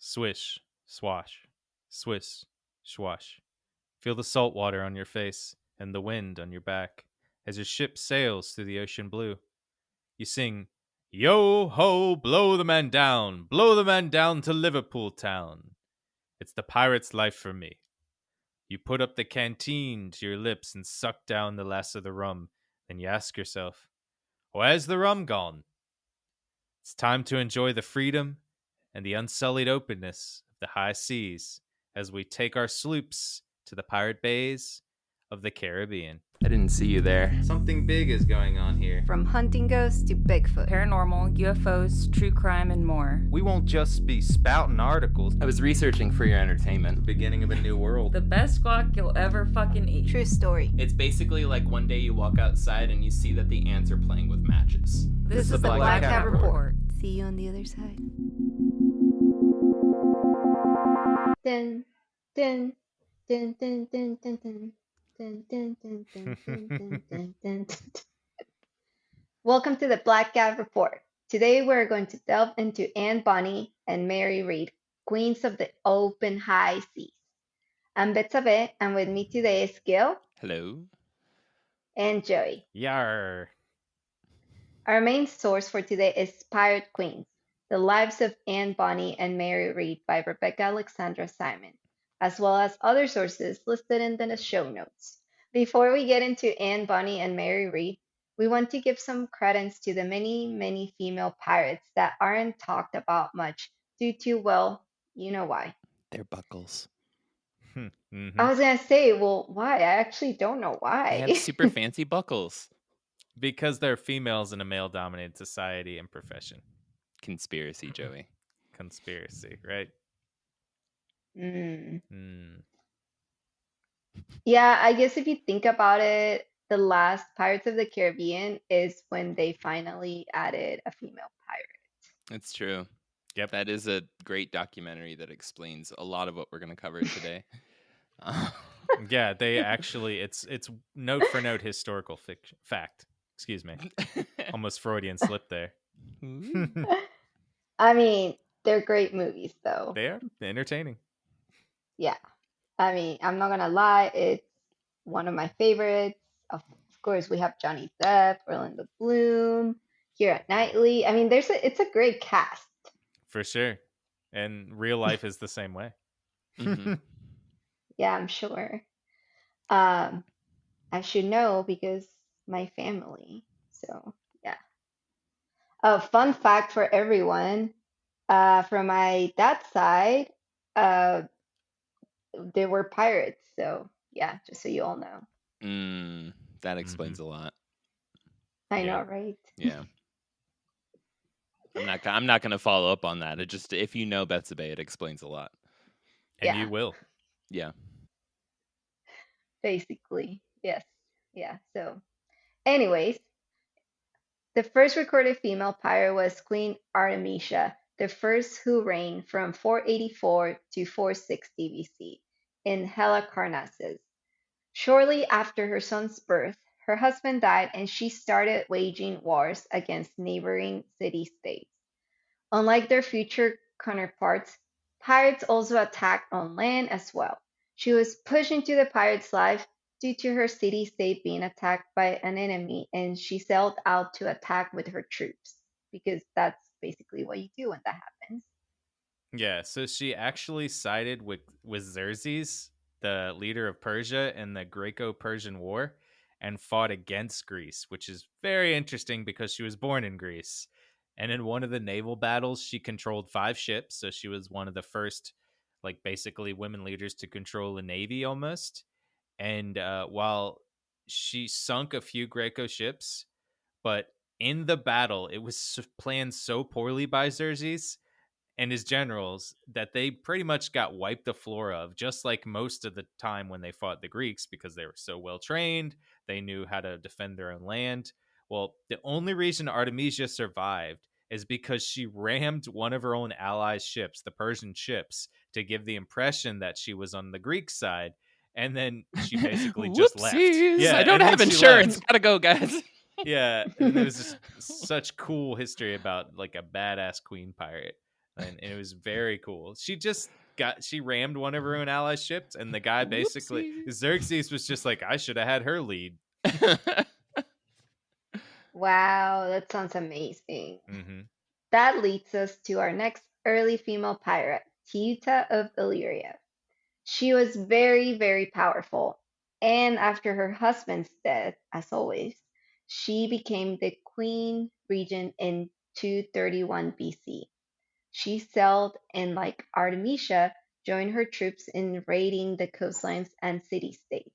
Swish, swash, swish, swash. Feel the salt water on your face and the wind on your back as your ship sails through the ocean blue. You sing, Yo ho, blow the man down to Liverpool town. It's the pirate's life for me. You put up the canteen to your lips and suck down the last of the rum. Then you ask yourself, where's the rum gone? It's time to enjoy the freedom and the unsullied openness of the high seas as we take our sloops to the pirate bays of the Caribbean. I didn't see you there. Something big is going on here. From hunting ghosts to Bigfoot, paranormal, UFOs, true crime, and more. We won't just be spouting articles. I was researching for your entertainment. Beginning of a new world. The best guac you'll ever fucking eat. true story. It's basically like one day you walk outside and you see that the ants are playing with matches. This is the Black Cat Report. See you on the other side. Dun, dun, dun, dun, dun, dun, dun. Dun, dun, dun, dun, dun, dun, dun, dun, dun. Welcome to the Black Cat Report. Today we're going to delve into Bonny Mary Read, Queens of the Open High Seas. I'm Betsabe, and with me today is Gil. Hello. And Joey. Yar. Our main source for today is Pirate Queens, The Lives of Bonny Mary Read by Rebecca Alexandra Simon, as well as other sources listed in the show notes. Before we get into Bonny Mary Read, we want to give some credence to the many female pirates that aren't talked about much due to, well, you know why. They're buckles. Mm-hmm. I was going to say, well, why? I actually don't know why. They have super fancy buckles. Because they're females in a male-dominated society and profession. Conspiracy, Joey. Conspiracy, right? Yeah, I guess if you think about it, the last Pirates of the Caribbean is when they finally added a female pirate. It's true. Yep. That is a great documentary that explains a lot of what we're going to cover today. Yeah, they actually, it's note for note historical fact. Excuse me. Almost Freudian slip there. I mean, they're great movies, though. They are entertaining. Yeah. I mean, I'm not gonna lie, it's one of my favorites. Of course, we have Johnny Depp, Orlando Bloom, Keira Knightley. I mean, it's a great cast. For sure. And real life is the same way. Mm-hmm. Yeah, I'm sure. I should know because my family. So, yeah. A fun fact for everyone, from my dad's side, they were pirates. So, yeah, just so you all know. That explains a lot. I know, right? Yeah. I'm not going to follow up on that. It just, if you know Betsabe, it explains a lot. And Yeah. you will. Yeah. Basically, yes. Yeah. So, anyways, the first recorded female pirate was Queen Artemisia, the first who reigned from 484 to 460 BC in Halicarnassus. Shortly after her son's birth, her husband died and she started waging wars against neighboring city-states. Unlike their future counterparts, pirates also attacked on land as well. She was pushed into the pirate's life due to her city-state being attacked by an enemy, and she sailed out to attack with her troops, because that's basically what you do when that happens. Yeah, so she actually sided with Xerxes, the leader of Persia in the Greco-Persian War, and fought against Greece, which is very interesting because she was born in Greece. And in one of the naval battles, she controlled 5 ships, so she was one of the first, like, basically women leaders to control a navy almost. And while she sunk a few Greco ships, but in the battle, it was planned so poorly by Xerxes and his generals that they pretty much got wiped the floor of, just like most of the time when they fought the Greeks, because they were so well trained. They knew how to defend their own land. Well, the only reason Artemisia survived is because she rammed one of her own allies' ships, the Persian ships, to give the impression that she was on the Greek side. And then she basically just left. Yeah, I don't have insurance. Gotta go, guys. Yeah, and there was just such cool history about like a badass queen pirate. and it was very cool. She rammed one of her own ally ships, and the guy basically Xerxes was just like, I should have had her lead. Wow, that sounds amazing. Mm-hmm. That leads us to our next early female pirate, Teuta of Illyria. She was very, very powerful, and after her husband's death, as always, she became the queen regent in 231 BC. She sailed and, like Artemisia, joined her troops in raiding the coastlines and city-states.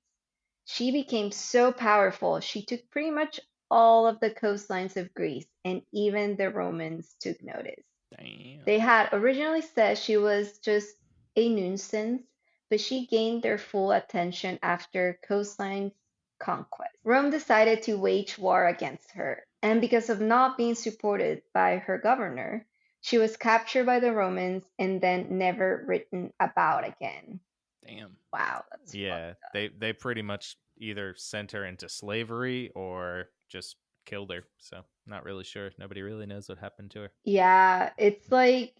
She became so powerful, she took pretty much all of the coastlines of Greece, and even the Romans took notice. Damn. They had originally said she was just a nuisance, but she gained their full attention after coastline conquest. Rome decided to wage war against her, and because of not being supported by her governor, she was captured by the Romans and then never written about again. Damn. Wow, that's Yeah, they pretty much either sent her into slavery or just killed her. So not really sure. Nobody really knows what happened to her. yeah, it's like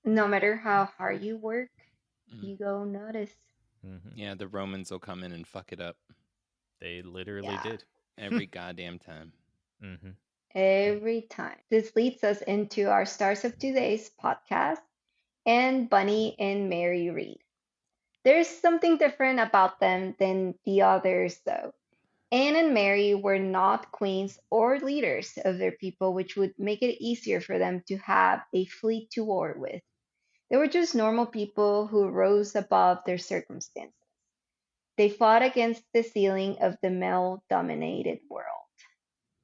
no matter how hard you work, Mm. you go notice. Mm-hmm. Yeah, the Romans will come in and fuck it up They literally Yeah. did. every goddamn time. Mm-hmm. Every time. This leads us into our stars of today's podcast and Bonny and Mary Read. There's something different about them than the others, though. Anne and Mary were not queens or leaders of their people, which would make it easier for them to have a fleet to war with. They were just normal people who rose above their circumstances. They fought against the ceiling of the male dominated world.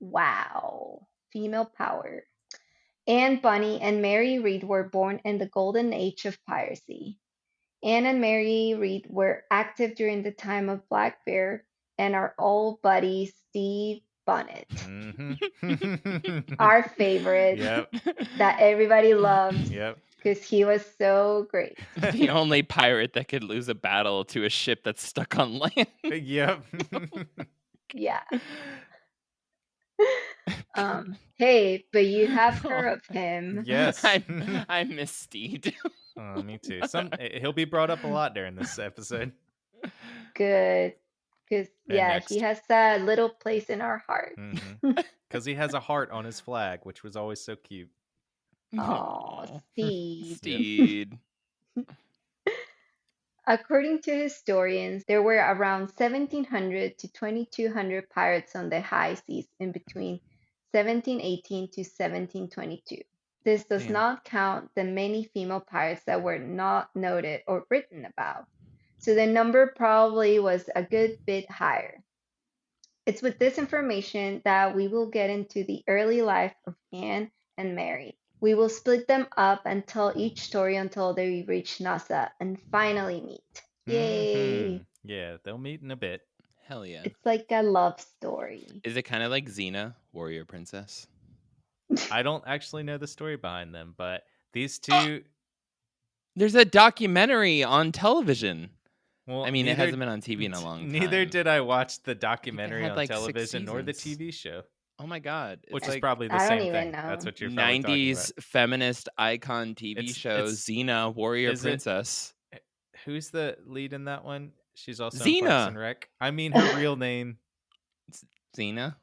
Wow. Female power. Anne Bonny and Mary Read were born in the golden age of piracy. Anne and Mary Read were active during the time of Blackbeard and our old buddy Steve Bonnet, Mm-hmm. our favorite Yep. that everybody loved Yep. because he was so great. The only pirate that could lose a battle to a ship that's stuck on land. Yep. Yeah. Hey, but you have heard of him. Yes. I miss Steed. Oh, me too. He'll be brought up a lot during this episode. Good. Because, And yeah, next. he has a little place in our heart. Because he has a heart on his flag, which was always so cute. Oh, Steve. Steed. According to historians, there were around 1,700 to 2,200 pirates on the high seas in between 1718 to 1722. This does Damn. not count the many female pirates that were not noted or written about. So the number probably was a good bit higher. It's with this information that we will get into the early life of Anne and Mary. We will split them up and tell each story until they reach Nasa and finally meet. Yay! Mhm. Yeah, they'll meet in a bit. Hell yeah. It's like a love story. Is it kind of like Xena, Warrior Princess? I don't actually know the story behind them, but these two. There's a documentary on television. Well, I mean, it hasn't been on TV in a long time. Neither did I watch the documentary had, on like, 6 television nor the seasons. TV show, Oh my god. It's which like is probably the I don't same even thing. know. That's what you're probably talking 90s feminist icon TV It's- show, it's- Xena, Warrior is it- Princess. about. Who's the lead in that one? She's also Xena. in Parks and Rec. I mean, her real name. Xena?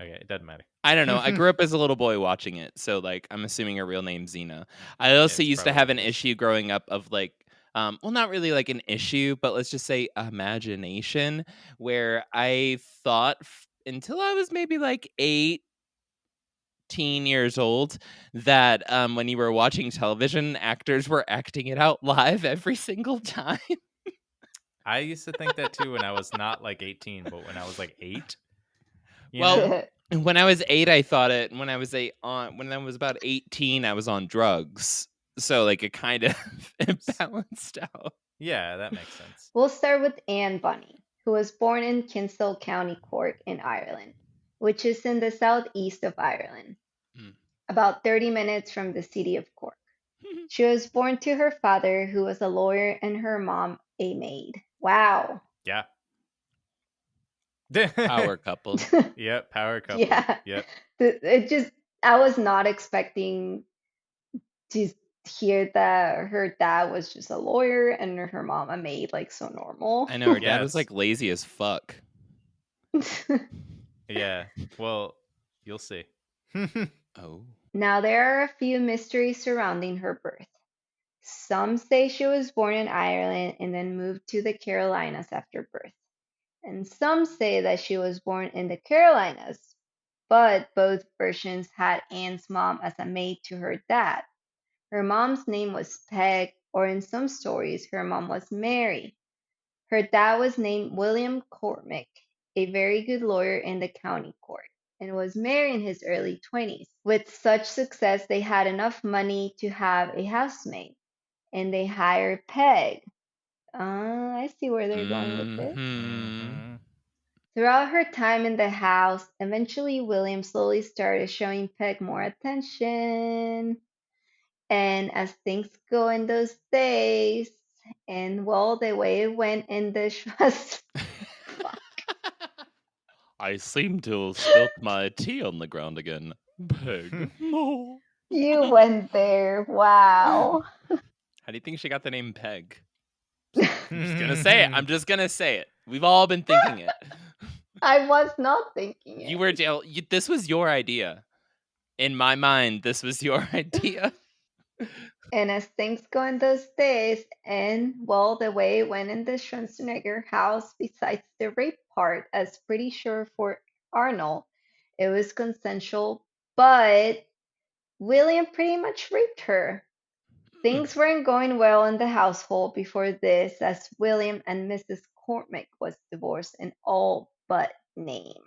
Okay, it doesn't matter. I don't know. I grew up as a little boy watching it, so like I'm assuming her real name's Xena. I also it's used to probably have what an it is. issue growing up of like well, not really like an issue, but let's just say imagination, where I thought until I was maybe like 18 years old that when you were watching television, actors were acting it out live every single time. I used to think that too when I was not like 18, but when I was like 8. you Well, know? When I was 8, I thought it. When I was about 18, I was on drugs. So like it kind of balanced out. Yeah, that makes sense. We'll start with Anne Bonny, who was born in Kinsale, County Cork in Ireland, which is in the southeast of Ireland, about 30 minutes from the city of Cork. She was born to her father, who was a lawyer, and her mom, a maid. Wow. Yeah. Power couple. Yep, power couple. Yeah. Yep. I was not expecting to hear that her dad was just a lawyer and her mom a maid, like so normal. I know her dad was Yes. like lazy as fuck. Yeah. Well, you'll see. Oh. Now, there are a few mysteries surrounding her birth. Some say she was born in Ireland and then moved to the Carolinas after birth. And some say that she was born in the Carolinas, but both versions had Anne's mom as a maid to her dad. Her mom's name was Peg, or in some stories, her mom was Mary. Her dad was named William Cormac, a very good lawyer in the county court, and was married in his early 20s. With such success, they had enough money to have a housemaid, and they hired Peg. I see where they're going with this. Mm-hmm. Throughout her time in the house, eventually William slowly started showing Peg more attention. And as things go in those days, and well, the way it went in this was I seem to have spilt my tea on the ground again. Peg. No. you went there. Wow. How do you think she got the name Peg? I'm just gonna say it. I'm just gonna say it. We've all been thinking it. I was not thinking it. You were this was your idea. In my mind, this was your idea. And as things go in those days, and well, the way it went in the Schwarzenegger house, besides the rape part, I was pretty sure for Arnold, it was consensual, but William pretty much raped her. Things weren't going well in the household before this, as William and Mrs. Cormac was divorced in all but name.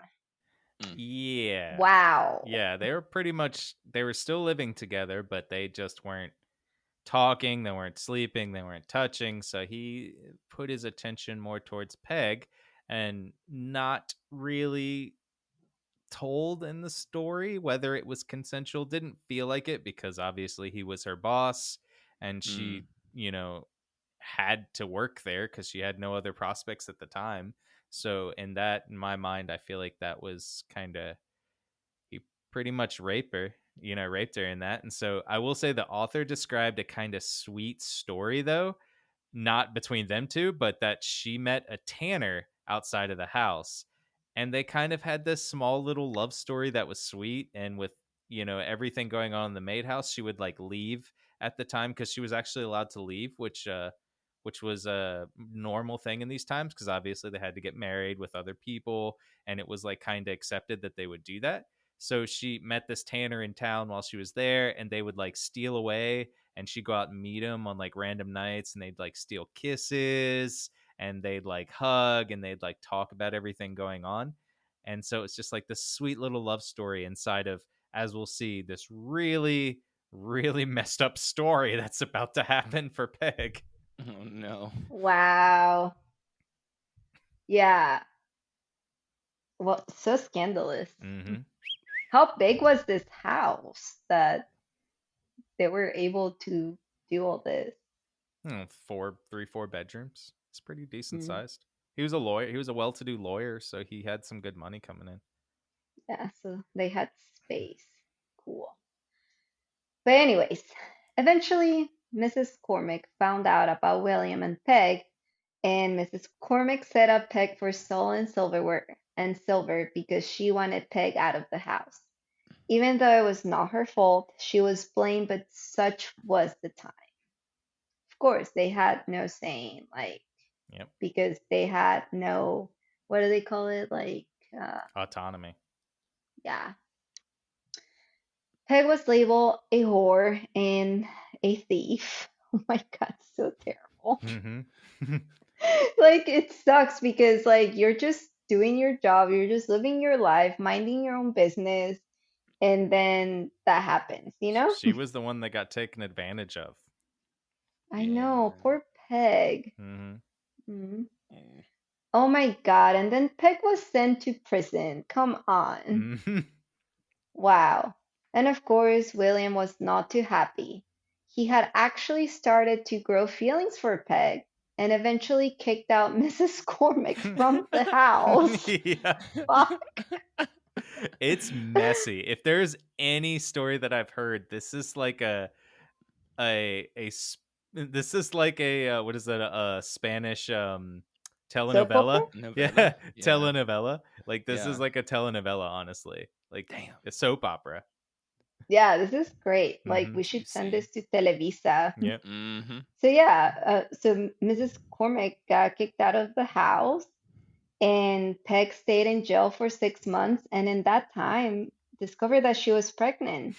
Yeah. Wow. Yeah, they were still living together, but they just weren't talking, they weren't sleeping, they weren't touching. So he put his attention more towards Peg and not really told in the story whether it was consensual. Didn't feel like it because obviously he was her boss and she, had to work there because she had no other prospects at the time. So in my mind, I feel like that was kind of, he pretty much raped her in that. And so I will say the author described a kind of sweet story though, not between them two, but that she met a tanner outside of the house and they kind of had this small little love story that was sweet. And with, everything going on in the maid house, she would like leave at the time because she was actually allowed to leave, which was a normal thing in these times because obviously they had to get married with other people and it was like kind of accepted that they would do that. So she met this tanner in town while she was there and they would like steal away and she'd go out and meet him on like random nights and they'd like steal kisses and they'd like hug and they'd like talk about everything going on. And so it's just like this sweet little love story inside of, as we'll see, this really, really messed up story that's about to happen for Peg. Oh no. Wow. Yeah. Well, so scandalous. Mm-hmm. How big was this house that they were able to do all this? 4 bedrooms. It's pretty decent Mm. sized. He was a lawyer. He was a well-to-do lawyer, so he had some good money coming in. Yeah, so they had space. Cool. But anyways, eventually Mrs. Cormac found out about William and Peg, and Mrs. Cormac set up Peg for stolen silverware and silver because she wanted Peg out of the house. Even though it was not her fault, she was blamed, but such was the time. Of course, they had no saying, like, Yep. because they had no, what do they call it? Like, Autonomy. yeah. Peg was labeled a whore and a thief. Oh my God, so terrible. Mm-hmm. Like, it sucks because, like, you're just doing your job, you're just living your life, minding your own business, and then that happens, you know? She was the one that got taken advantage of. I know, poor Peg. Mm-hmm. Mhm. Oh my God, and then Peg was sent to prison. Come on. Mm-hmm. Wow. And of course, William was not too happy. He had actually started to grow feelings for Peg and eventually kicked out Mrs. Cormac from the house. Yeah. Fuck. It's messy. If there's any story that I've heard, this is like this is like a what is that, a Spanish Soap opera? telenovela? Novella? Yeah, Yeah. telenovela. Like this is Yeah. like a telenovela, honestly. Like Damn. a soap opera. Yeah, this is great. Like Mhm. we should send Juicy. this to Televisa. Yep. Mm-hmm. So yeah, so Mrs. Cormack got kicked out of the house, and Peg stayed in jail for 6 months, and in that time discovered that she was pregnant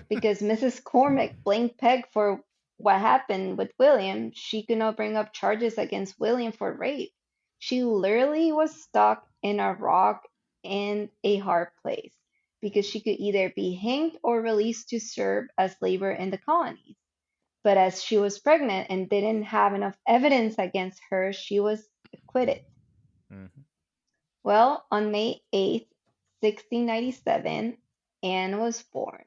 because Mrs. Cormack blamed Peg for what happened with William. She could not bring up charges against William for rape. She literally was stuck in a rock and a hard place because she could either be hanged or released to serve as labor in the colonies. But as she was pregnant and didn't have enough evidence against her, she was acquitted. Mhm. Well, on May 8th, 1697, Anne was born.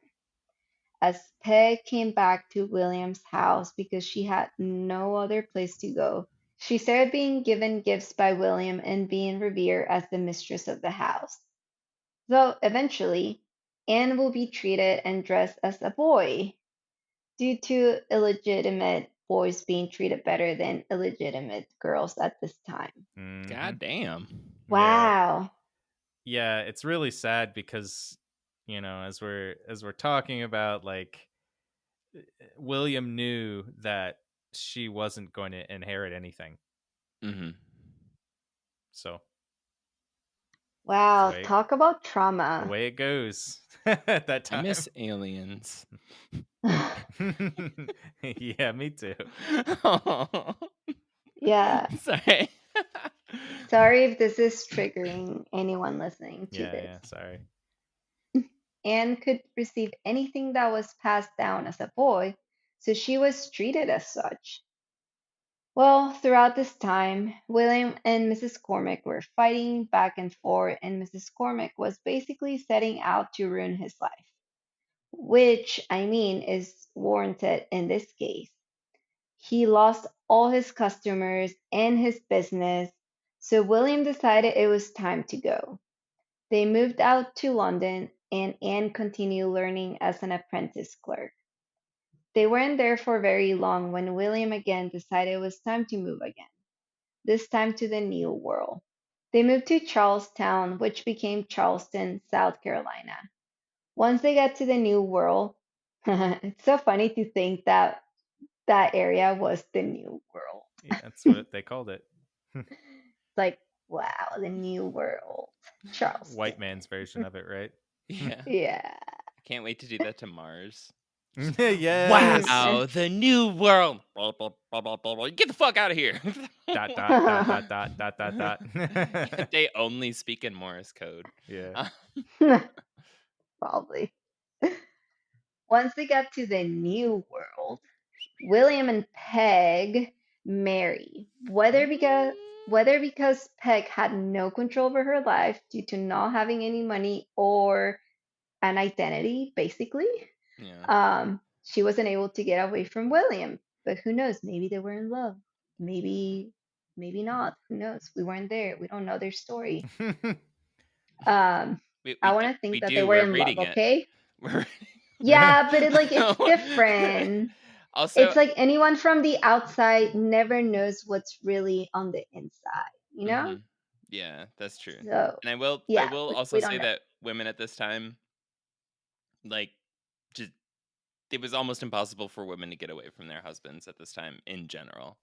As Peg came back to William's house because she had no other place to go, she started being given gifts by William and being revered as the mistress of the house. So eventually, Anne will be treated and dressed as a boy due to illegitimate boys being treated better than illegitimate girls at this time. Mhm. God damn. Yeah. Wow. Yeah, it's really sad because as we're talking about, like, William knew that she wasn't going to inherit anything. Mm-hmm. So it's Wow. Talk about the trauma. way it goes at that I time. miss aliens. Yeah, me too. Yeah. Sorry. Sorry if this is triggering anyone listening to Yeah, this. yeah, sorry. Anne could receive anything that was passed down as a boy, so she was treated as such. Well, throughout this time, William and Mrs. Cormack were fighting back and forth, and Mrs. Cormack was basically setting out to ruin his life, which, I mean, is warranted in this case. He lost all his customers and his business, so William decided it was time to go. They moved out to London, and Anne continued learning as an apprentice clerk. They weren't there for very long when William again decided it was time to move again, this time to the New World. They moved to Charlestown, which became Charleston, South Carolina. Once they got to the New World, it's so funny to think that that area was the New World. Yeah, that's what they called it. Like, wow, the New World. Charleston. White man's version of it, right? Yeah. Yeah. I can't wait to do that to Mars. Yes. Wow, the new world. Get the fuck out of here. Dot dot dot dot dot dot dot dot. They only speak in Morse code. Yeah. Probably. Once they got to the New World, William and Peg marry. Whether because Peg had no control over her life due to not having any money or an identity, basically, Yeah. she wasn't able to get away from William. But who knows? Maybe they were in love. Maybe not. Who knows? We weren't there. We don't know their story. Um, I want to We think that they do. were We're in love. reading it. Okay. We're Yeah, but it's different. Also, It's like anyone from the outside never knows what's really on the inside, you know? mhm. Yeah, that's true. So, And I will yeah, also we don't say know. that women at this time, like, just it was almost impossible for women to get away from their husbands at this time in general.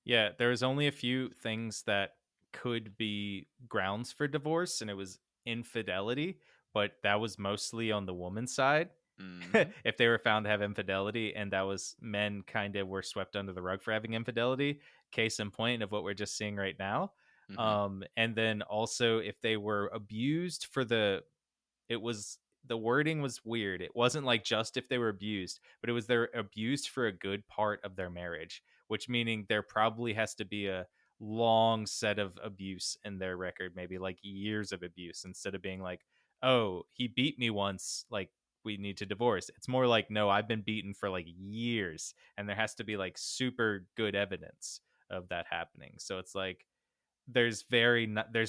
Yeah, there was only a few things that could be grounds for divorce, and it was infidelity, but that was mostly on the woman's side. Mhm. If they were found to have infidelity, and that was men kind of were swept under the rug for having infidelity, case in point of what we're just seeing right now. Mhm. And then also if they were abused for the wording was weird. It wasn't like just if they were abused, but it was they're abused for a good part of their marriage, which meaning there probably has to be a long set of abuse in their record, maybe like years of abuse, instead of being like, oh, he beat me once, like we need to divorce. It's more like, no, I've been beaten for like years, and there has to be like super good evidence of that happening. So it's like there's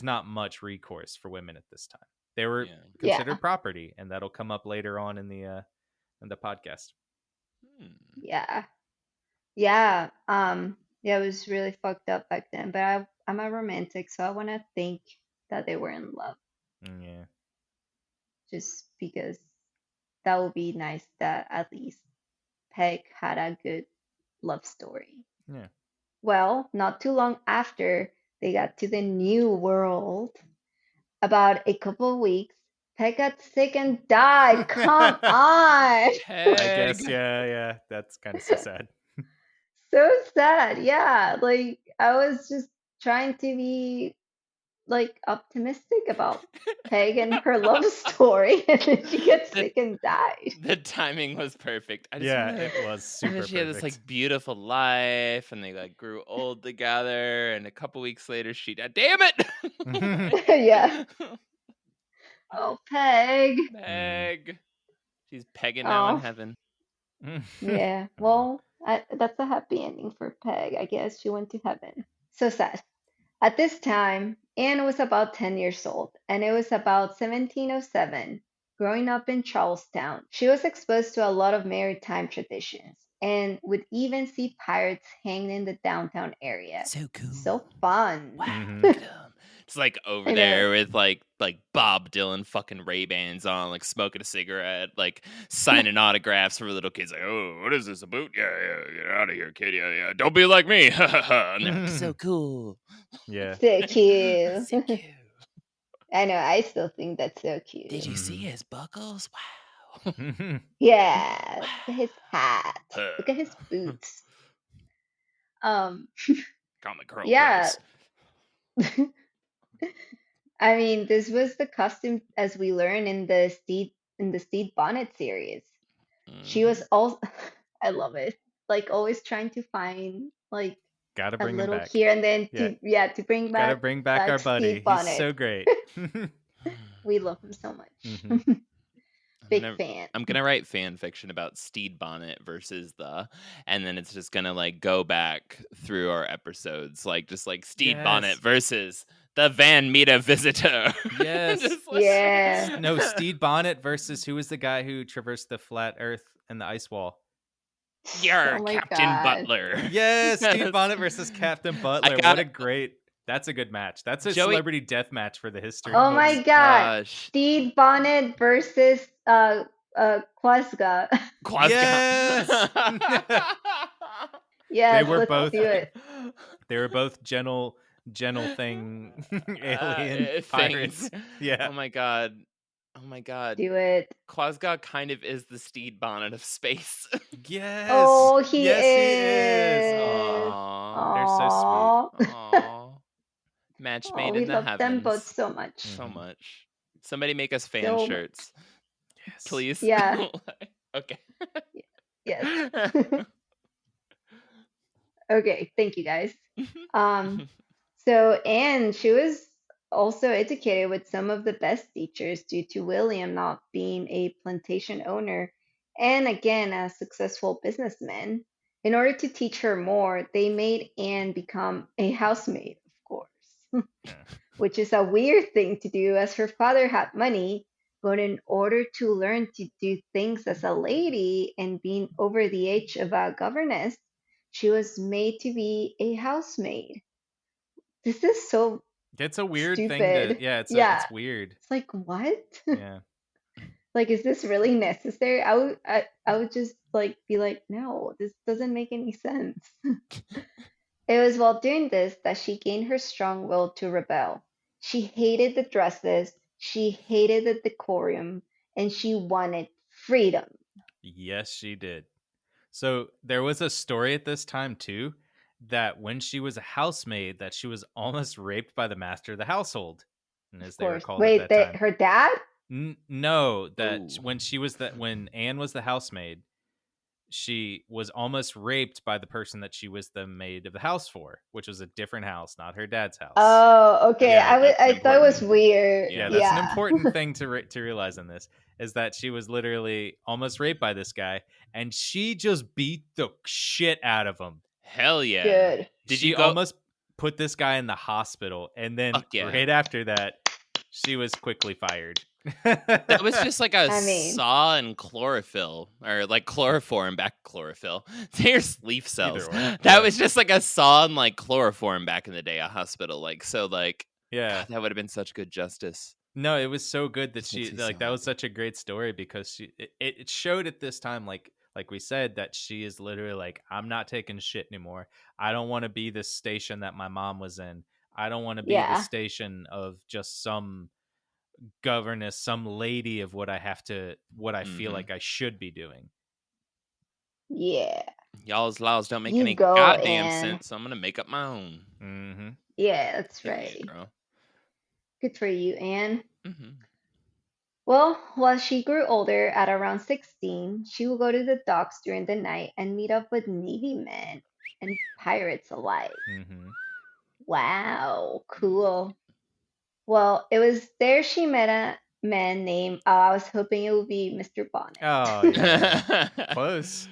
not much recourse for women at this time. They were Yeah. Yeah. considered property, and that'll come up later on in the podcast. Yeah. Yeah. Yeah, it was really fucked up back then. But I'm a romantic, so I want to think that they were in love, Yeah. just because that would be nice that at least Peg had a good love story. Yeah. Well, not too long after they got to the new world, about a couple of weeks, Peg got sick and died. Come on. I Peg. guess, yeah. That's kind of so sad. So sad. Yeah. Like, I was just trying to be like optimistic about Peg and her love story, and then she gets The- sick and died. The timing was perfect. I just Yeah, wanna- it was and then super she had this perfect. like beautiful life, and they like grew old together. And a couple weeks later, she died. Damn it! Yeah. Oh, Peg. Peg. She's pegging now in Oh, heaven. yeah. Well, that's a happy ending for Peg. I guess she went to heaven. So sad. At this time, Anne was about 10 years old, and it was about 1707. Growing up in Charlestown, she was exposed to a lot of maritime traditions and would even see pirates hanging in the downtown area. So cool. So fun. Wow, Mhm. look at 'em. It's like over I know. there with like Bob Dylan fucking Ray-Bans on, like smoking a cigarette, like signing autographs for little kids. Like, oh, what is this, a boot? Yeah, get out of here, kid. Yeah, don't be like me. And they're like, so cool. Yeah. So cute. So cute. I know, I still think that's so cute. Did you see Mhm. his buckles? Wow. Yeah, look at his hat. Look at his Uh, boots. Um, Call me Colonel yeah. Price. I mean, this was the costume as we learn in the Steve Bonnet series. She was Mhm. also I love it. Like always trying to find like Gotta a bring him little back. here and then Yeah. to bring Gotta back bring back our buddy. Steve He's Bonnet. so great. We love him so much. Mhm. Big gonna- fan. I'm gonna write fan fiction about Steed Bonnet versus and then it's just gonna like go back through our episodes, like just like Steed Bonnet Yes. versus the Van Meter visitor. Yes. Just like- Yeah. No, Steve Bonnet versus who was the guy who traversed the flat Earth and the ice wall? You're Oh my Captain God. Butler. Yes, Steve Yes. Bonnet versus Captain Butler. got What a it. great. That's a good match. That's a Joey- celebrity death match for the history Oh books. my God. Gosh. Steve Bonnet versus Quasga. Quasca. Yes. Yes, were let's both- do it. They were both gentle thing alien Things. pirates. Yeah. Oh my god. Oh my god. Do it. Quasga kind of is the Steed Bonnet of space. Yes. Oh, he yes, is. he is. Aww. They're so sweet. Aww. Match Oh, made we in the love heavens. them both so much. So Mhm. much. Somebody make us fan So much. shirts, Yes. please. Yeah. Okay. Yes. Okay, thank you guys. So Anne, she was also educated with some of the best teachers due to William not being a plantation owner and again a successful businessman. In order to teach her more, they made Anne become a housemaid, of course, which is a weird thing to do as her father had money. But in order to learn to do things as a lady and being over the age of a governess, she was made to be a housemaid. This is so It's a weird thing to. stupid. Yeah, it's Yeah. weird. It's like what? Yeah. Like, is this really necessary? I would just like be like, no, this doesn't make any sense. It was while doing this that she gained her strong will to rebel. She hated the dresses, she hated the decorum, and she wanted freedom. Yes, she did. So there was a story at this time too that when she was a housemaid, that she was almost raped by the master of the household, and as Of they were course. called Wait, at that time. her dad? No, that Ooh. when Anne was the housemaid, she was almost raped by the person that she was the maid of the house for, which was a different house, not her dad's house. Oh, okay. Yeah, that's I thought it was important. weird. Yeah, That's an important thing to realize in this, is that she was literally almost raped by this guy, and she just beat the shit out of him. Hell yeah. Good. Did She you go? almost put this guy in the hospital, and then Fuck yeah. right after that, she was quickly fired That was just like a I mean, saw and chlorophyll, or like chloroform back chlorophyll. There's leaf cells. Either way, That yeah. was just like a saw and like chloroform back in the day, a hospital. Like, so like, Yeah. God, that would have been such good justice. No, it was so good that Just makes she me like so that was happy. such a great story because it showed at this time like we said that she is literally like, I'm not taking shit anymore. I don't want to be the station that my mom was in. I don't want to be the yeah, station of just some governess, some lady of what I feel Mhm. like I should be doing. yeah. Y'all's laws don't make You any go, goddamn Anne. sense, so I'm gonna make up my own. Mm-hmm. Yeah, that's Yeah, right. girl. Good for you, Anne. Mm-hmm. Well, while she grew older, at around 16, she would go to the docks during the night and meet up with Navy men and pirates alike. Mm-hmm. Wow, cool. Well, it was there she met a man named, I was hoping it would be Mr. Bonnet. Oh yeah. Close.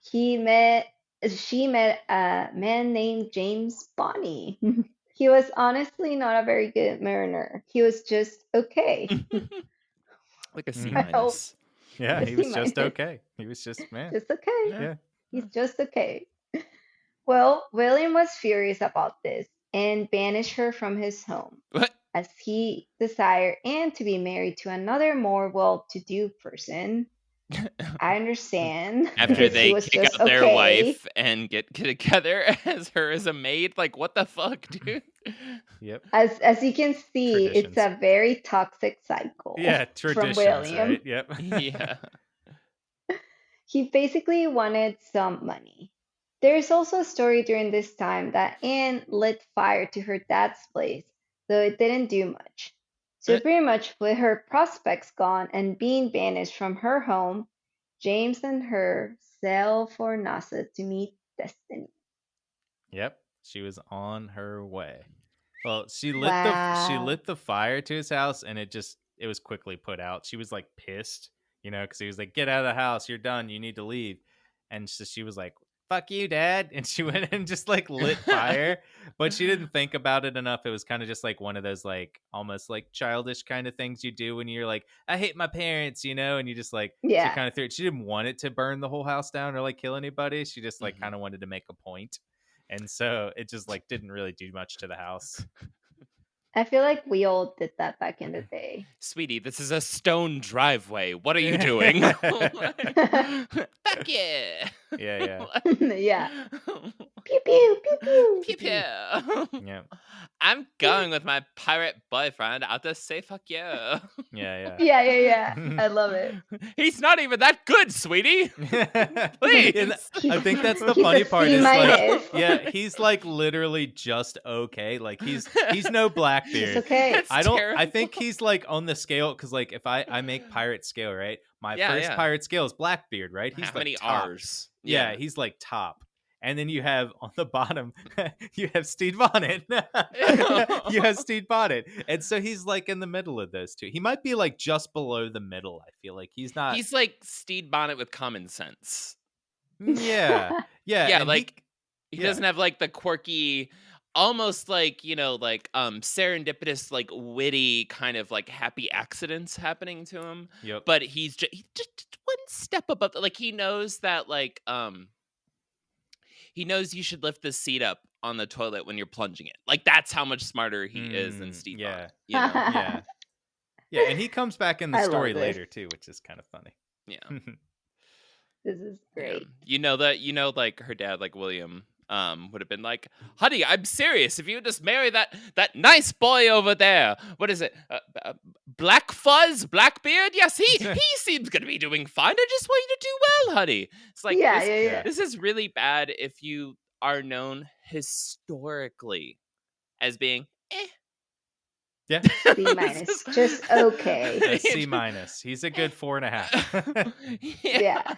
He met, she met a man named James Bonny. He was honestly not a very good mariner. He was just okay. Like a C Mhm. I hope minus. Yeah, a he C was just minus. okay. He was just man. Just okay. Yeah. Yeah. He's just okay. Well, William was furious about this and banished her from his home, What? as he desired Anne to be married to another more well-to-do person. I understand After because he they was kick just out their okay. wife and get together as her as a maid, like what the fuck, dude? Yep. As you can see, it's Traditions. a very toxic cycle Yeah, from traditions, William. right? Yep. Yeah. He basically wanted some money. There's also a story during this time that Anne lit fire to her dad's place, though it didn't do much. So, pretty much with her prospects gone and being banished from her home, James and her sailed for Nassau to meet destiny. Yep. She was on her way. Well, she Wow. lit the fire to his house, and it was quickly put out. She was like pissed, because he was like, "Get out of the house, you're done, you need to leave," and so she was like, "Fuck you, Dad," and she went and just like lit fire, but she didn't think about it enough. It was kind of just like one of those like almost like childish kind of things you do when you're like, "I hate my parents," and you just like she Yeah. kind of threw it. She didn't want it to burn the whole house down or like kill anybody. She just like Mhm. kind of wanted to make a point. And so it just like didn't really do much to the house. I feel like we all did that back in the day. Sweetie, this is a stone driveway. What are you doing? Fuck yeah. Yeah. Yeah. Pew pew pew pew. Pew pew. Yeah. I'm going with my pirate boyfriend out to say fuck yeah. Yeah. Yeah. I love it. He's not even that good, sweetie. Please. And I think that's the He's funny a part C is like, minus. yeah, he's like literally just okay. Like he's no Blackbeard. He's okay. It's I terrible. think he's like on the scale because like if I make pirate scale, right? My first Yeah. pirate scale is Blackbeard, right? He's How like many top. R's? Yeah, he's like top. And then you have on the bottom, you have Stede Bonnet. You have Stede Bonnet. And so he's like in the middle of those two. He might be like just below the middle. I feel like he's not. He's like Stede Bonnet with common sense. Yeah. Yeah. Yeah, And like he yeah. doesn't have like the quirky, almost like, like serendipitous, like witty kind of like happy accidents happening to him. Yep. But he's just one step above. Like he knows that he knows you should lift the seat up on the toilet when you're plunging it. Like that's how much smarter he is than Steve. Yeah. Bonnet, Yeah. And he comes back in the I love story this. later too, which is kind of funny. Yeah. This is great. Like her dad, like William, would have been like, honey, I'm serious. If you just marry that nice boy over there, what is it? Black Fuzz, Blackbeard? Yes, he seems gonna be doing fine. I just want you to do well, honey. It's like Yeah. this is really bad if you are known historically as being Yeah. C minus. Just okay. A C minus. He's a good 4.5. Yeah.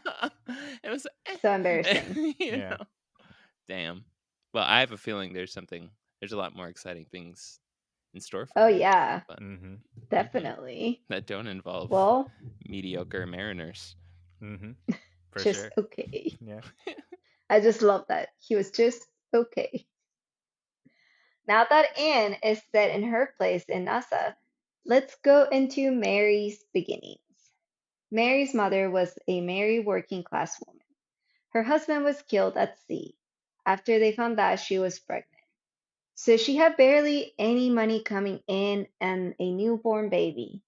It was So embarrassing. Yeah. Damn. Well, I have a feeling there's a lot more exciting things in store for Oh me, yeah, but definitely. that don't involve Well, mediocre mariners. For just sure. okay. Yeah. I just love that. He was just okay. Now that Anne is set in her place in Nassau, Let's go into Mary's beginnings. Mary's mother was a merry working class woman. Her husband was killed at sea after they found out she was pregnant. So she had barely any money coming in and a newborn baby.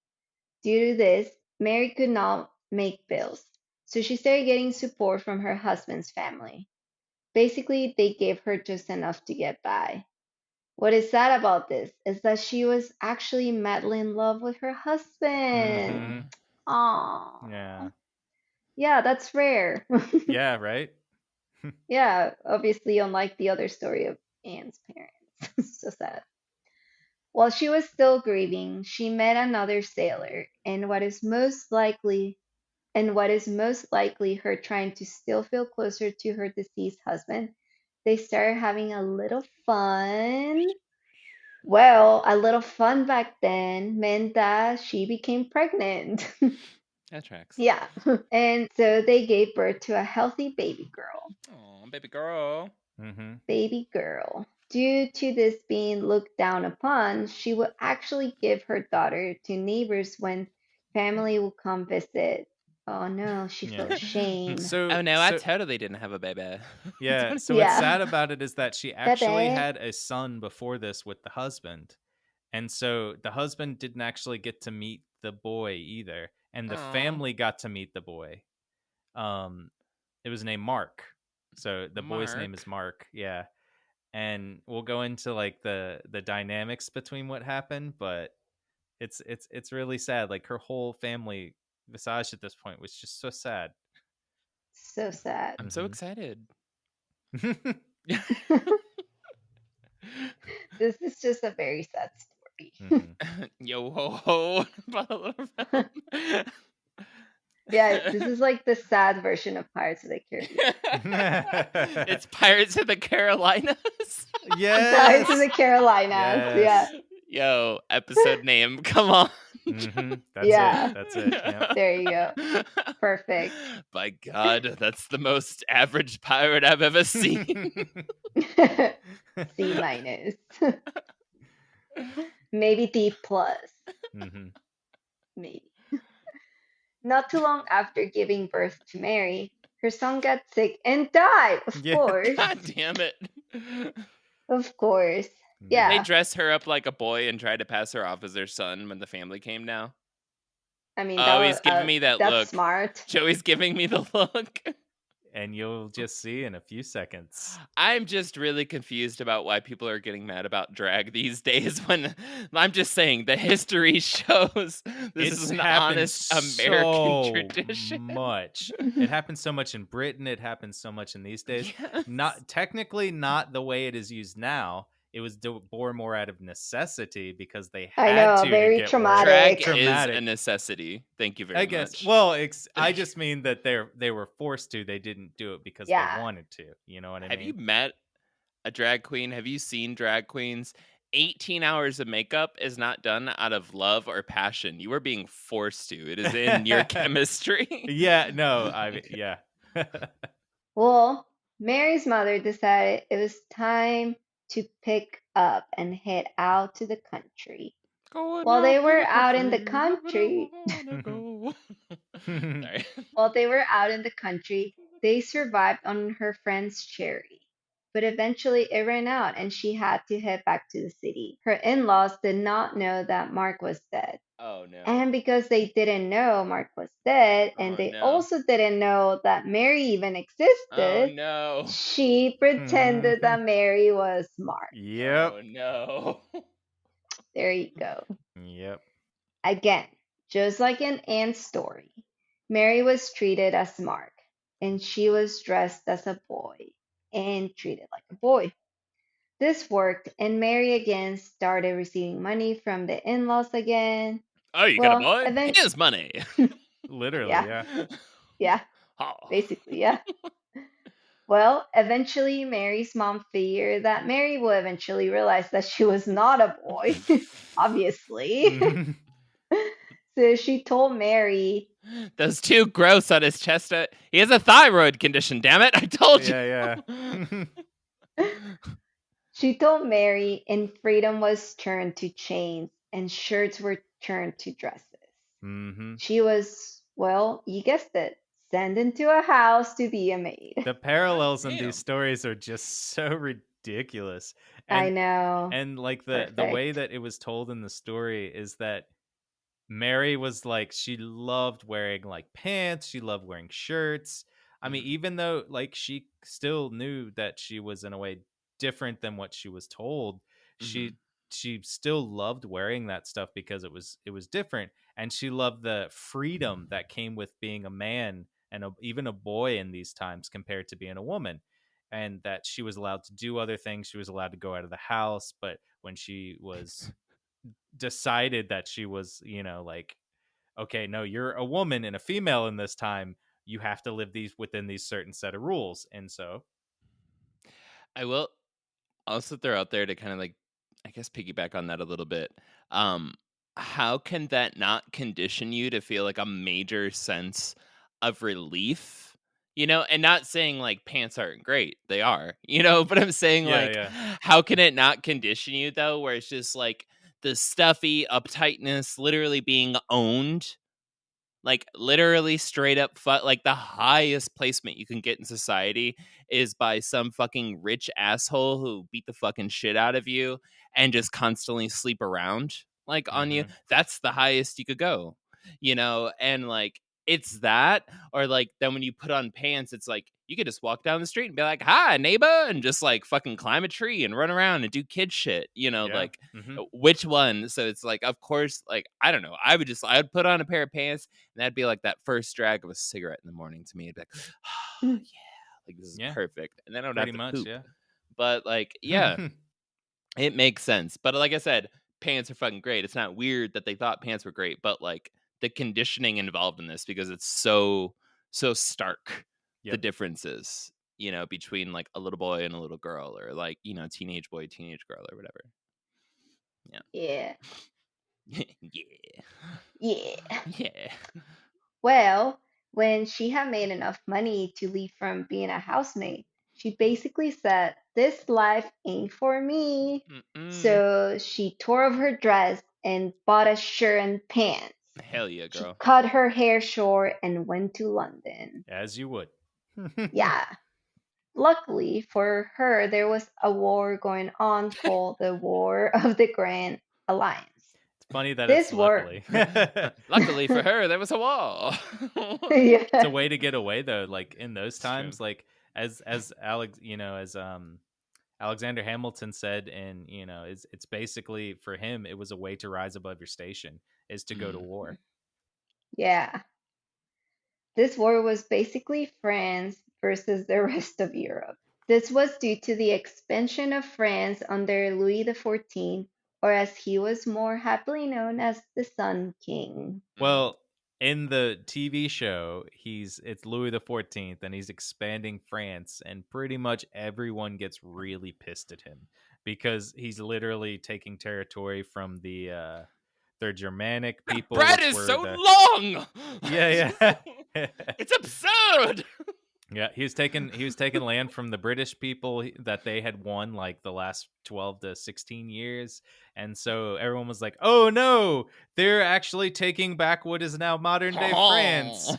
Due to this, Mary could not make bills. So she started getting support from her husband's family. Basically, they gave her just enough to get by. What is sad about this is that she was actually madly in love with her Mm-hmm. husband. Aww. Yeah. Yeah, that's rare. Yeah, right? Yeah, obviously, unlike the other story of Anne's parents. So sad. While she was still grieving, she met another sailor, and what is most likely her trying to still feel closer to her deceased husband, they started having a little fun. Well, a little fun back then meant that she became pregnant. That tracks. Yeah. And so they gave birth to a healthy baby girl. Oh, baby girl. Mm-hmm. Baby girl. Due to this being looked down upon, she would actually give her daughter to neighbors when family would come visit. Oh no, she Yeah. felt shame. So, Oh no, I so- totally didn't have a baby. yeah. So Yeah. what's sad about it is that she actually Bebe. had a son before this with the husband. And so the husband didn't actually get to meet the boy either. And the Aw. family got to meet the boy. It was named Mark. So the boy's name Mark. is Mark. Yeah. And we'll go into like the dynamics between what happened, but it's really sad. Like her whole family, Visage at this point, was just so sad. So sad. I'm so Mhm. excited. This is just a very sad story. Mhm. Yo ho ho. Yeah, this is like the sad version of Pirates of the Caribbean. It's Pirates of the Carolinas. Pirates of the Yes. Carolinas. Yes. Yo, episode name. Come on. Mhm. That's Yeah. it. That's it. Yep. There you go. Perfect. By God, that's the most average pirate I've ever seen. C minus. Maybe D plus. Mhm. Maybe. Not too long after giving birth to Mary, her son got sick and died. Of Yeah. course. God damn it. Of course. They Yeah. dress her up like a boy and try to pass her off as their son when the family came now. I mean, Oh, he's giving me that that's look. smart. Joey's giving me the look. And you'll just see in a few seconds. I'm just really confused about why people are getting mad about drag these days when I'm just saying the history shows this is an happened honest American so tradition. much. It happens so much in Britain. It happens so much in these days. Yes. Not technically not the way it is used now. It was born more out of necessity because they had I know, to very get traumatic. Drag work. is Traumatic. a necessity. Thank you very I much. guess. Well, I just mean that they were forced to. They didn't do it because Yeah. they wanted to. You know what I Have mean? you met a drag queen? Have you seen drag queens? 18 hours of makeup is not done out of love or passion. You are being forced to. It is in your chemistry. Yeah. No. Yeah. Well, Mary's mother decided it was time to pick up and head out to the country. While they were out in the country, Sorry. while they were out in the country, they survived on her friend's charity. But eventually it ran out and she had to head back to the city. Her in-laws did not know that Mark was dead. Oh no. And because they didn't know Mark was dead, and Oh, they no. also didn't know that Mary even Oh existed, no. she pretended that Mary was Mark. Yep. Oh no. There you go. Yep. Again, just like in Anne's story, Mary was treated as Mark, and she was dressed as a boy and treated like a boy. This worked, and Mary again started receiving money from the in-laws again. Oh, you got a Well, boy? Here's money. Literally. Yeah. Yeah. Yeah, Oh. basically, yeah. Well, eventually, Mary's mom figured that Mary will eventually realize that she was not a boy, obviously. Mhm. So she told Mary, Those two growths on his chest. He has a thyroid condition, damn it. I told you. Yeah. and freedom was turned to chains and shirts were turned to dresses. Mm-hmm. She was, well, you guessed it, sent into a house to be a maid. The parallels in Damn. these stories are just so ridiculous. I And know. like the way Perfect. that it was told in the story is that Mary was like, she loved wearing like pants, she loved wearing shirts. I mean, Mhm. even though like she still knew that she was in a way different than what she was told, Mhm. she still loved wearing that stuff because it was different, and she loved the freedom that came with being a man and even a boy in these times compared to being a woman, and that she was allowed to do other things, she was allowed to go out of the house, but when she was decided that she was, like, okay, no, you're a woman and a female in this time, you have to live these within these certain set of rules. And so I will also throw out there to kind of like, I guess, piggyback on that a little bit. Um, how can that not condition you to feel like a major sense of relief? And not saying like pants aren't great, they are, but I'm saying yeah, like, yeah. how can it not condition you though, where it's just like the stuffy uptightness literally being owned, like literally straight up like the highest placement you can get in society is by some fucking rich asshole who beat the fucking shit out of you and just constantly sleep around like on you. Mm-hmm. That's the highest you could go, and like it's that, or like then when you put on pants, it's like you could just walk down the street and be like, "Hi, neighbor," and just like fucking climb a tree and run around and do kid shit, Yeah. like Mm-hmm. which one? So it's like, of course, like I don't know, I'd put on a pair of pants, and that'd be like that first drag of a cigarette in the morning to me. It'd be like, oh, yeah, like this is Yeah, perfect, and then I don't have pretty to much. poop. Yeah. But like, yeah, it makes sense. But like I said, pants are fucking great. It's not weird that they thought pants were great, but like the conditioning involved in this, because it's so stark, the Yep. differences, between like a little boy and a little girl, or like, teenage boy, teenage girl, or whatever. Yeah. Yeah. Yeah. Yeah. Well, when she had made enough money to leave from being a housemaid, she basically said, "This life ain't for me." Mm-mm. So she tore off her dress and bought a shirt and pants. Hell yeah, She girl. cut her hair short and went to London. As you would. Yeah. Luckily for her, there was a war going on called the War of the Grand Alliance. It's funny that it's This war, luckily. Luckily for her, there was a wall. It's a yeah, way to get away though, like in those It's true. times, like as Alex, as Alexander Hamilton said, and it's basically for him, it was a way to rise above your station, is to go to war. yeah. This war was basically France versus the rest of Europe. This was due to the expansion of France under Louis XIV, or as he was more happily known as the Sun King. Well, in the TV show, it's Louis XIV, and he's expanding France, and pretty much everyone gets really pissed at him because he's literally taking territory from the their Germanic people, Brad which is were so the long. yeah. It's absurd. Yeah, he was taking land from the British people that they had won like the last 12 to 16 years. And so everyone was like, "Oh no, they're actually taking back what is now modern day France."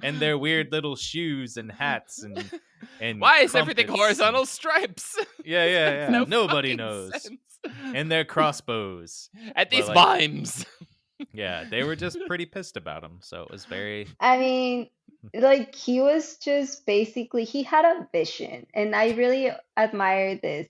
And their weird little shoes and hats and Why is everything crumpets horizontal stripes? yeah, yeah, Makes yeah. no Nobody fucking knows. sense. And their crossbows. At these But, like, mimes. yeah, they were just pretty pissed about him. So it was very I mean, like he was just basically he had a vision, and I really admire this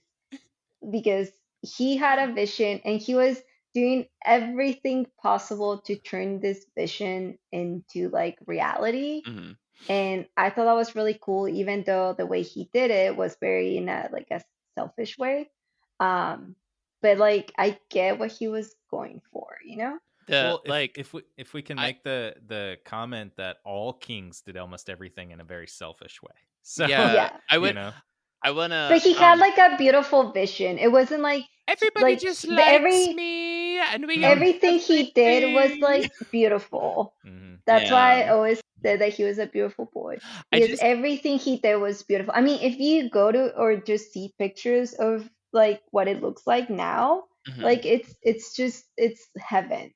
because he had a vision and he was doing everything possible to turn this vision into like reality. Mhm. And I thought that was really cool, even though the way he did it was very in a like a selfish way. Um, but like I get what he was going for, you know? well, Like if we can I make the comment that all kings did almost everything in a very selfish way. So yeah, Yeah. I you would know, I wanna But he had like a beautiful vision. It wasn't like everybody like just the likes me and we own everything he did was everything. like beautiful. mhm. That's Yeah. why I always said that he was a beautiful boy I because just everything he did was beautiful. I mean, if you go to or just see pictures of like what it looks like now, Mhm. Like it's heaven.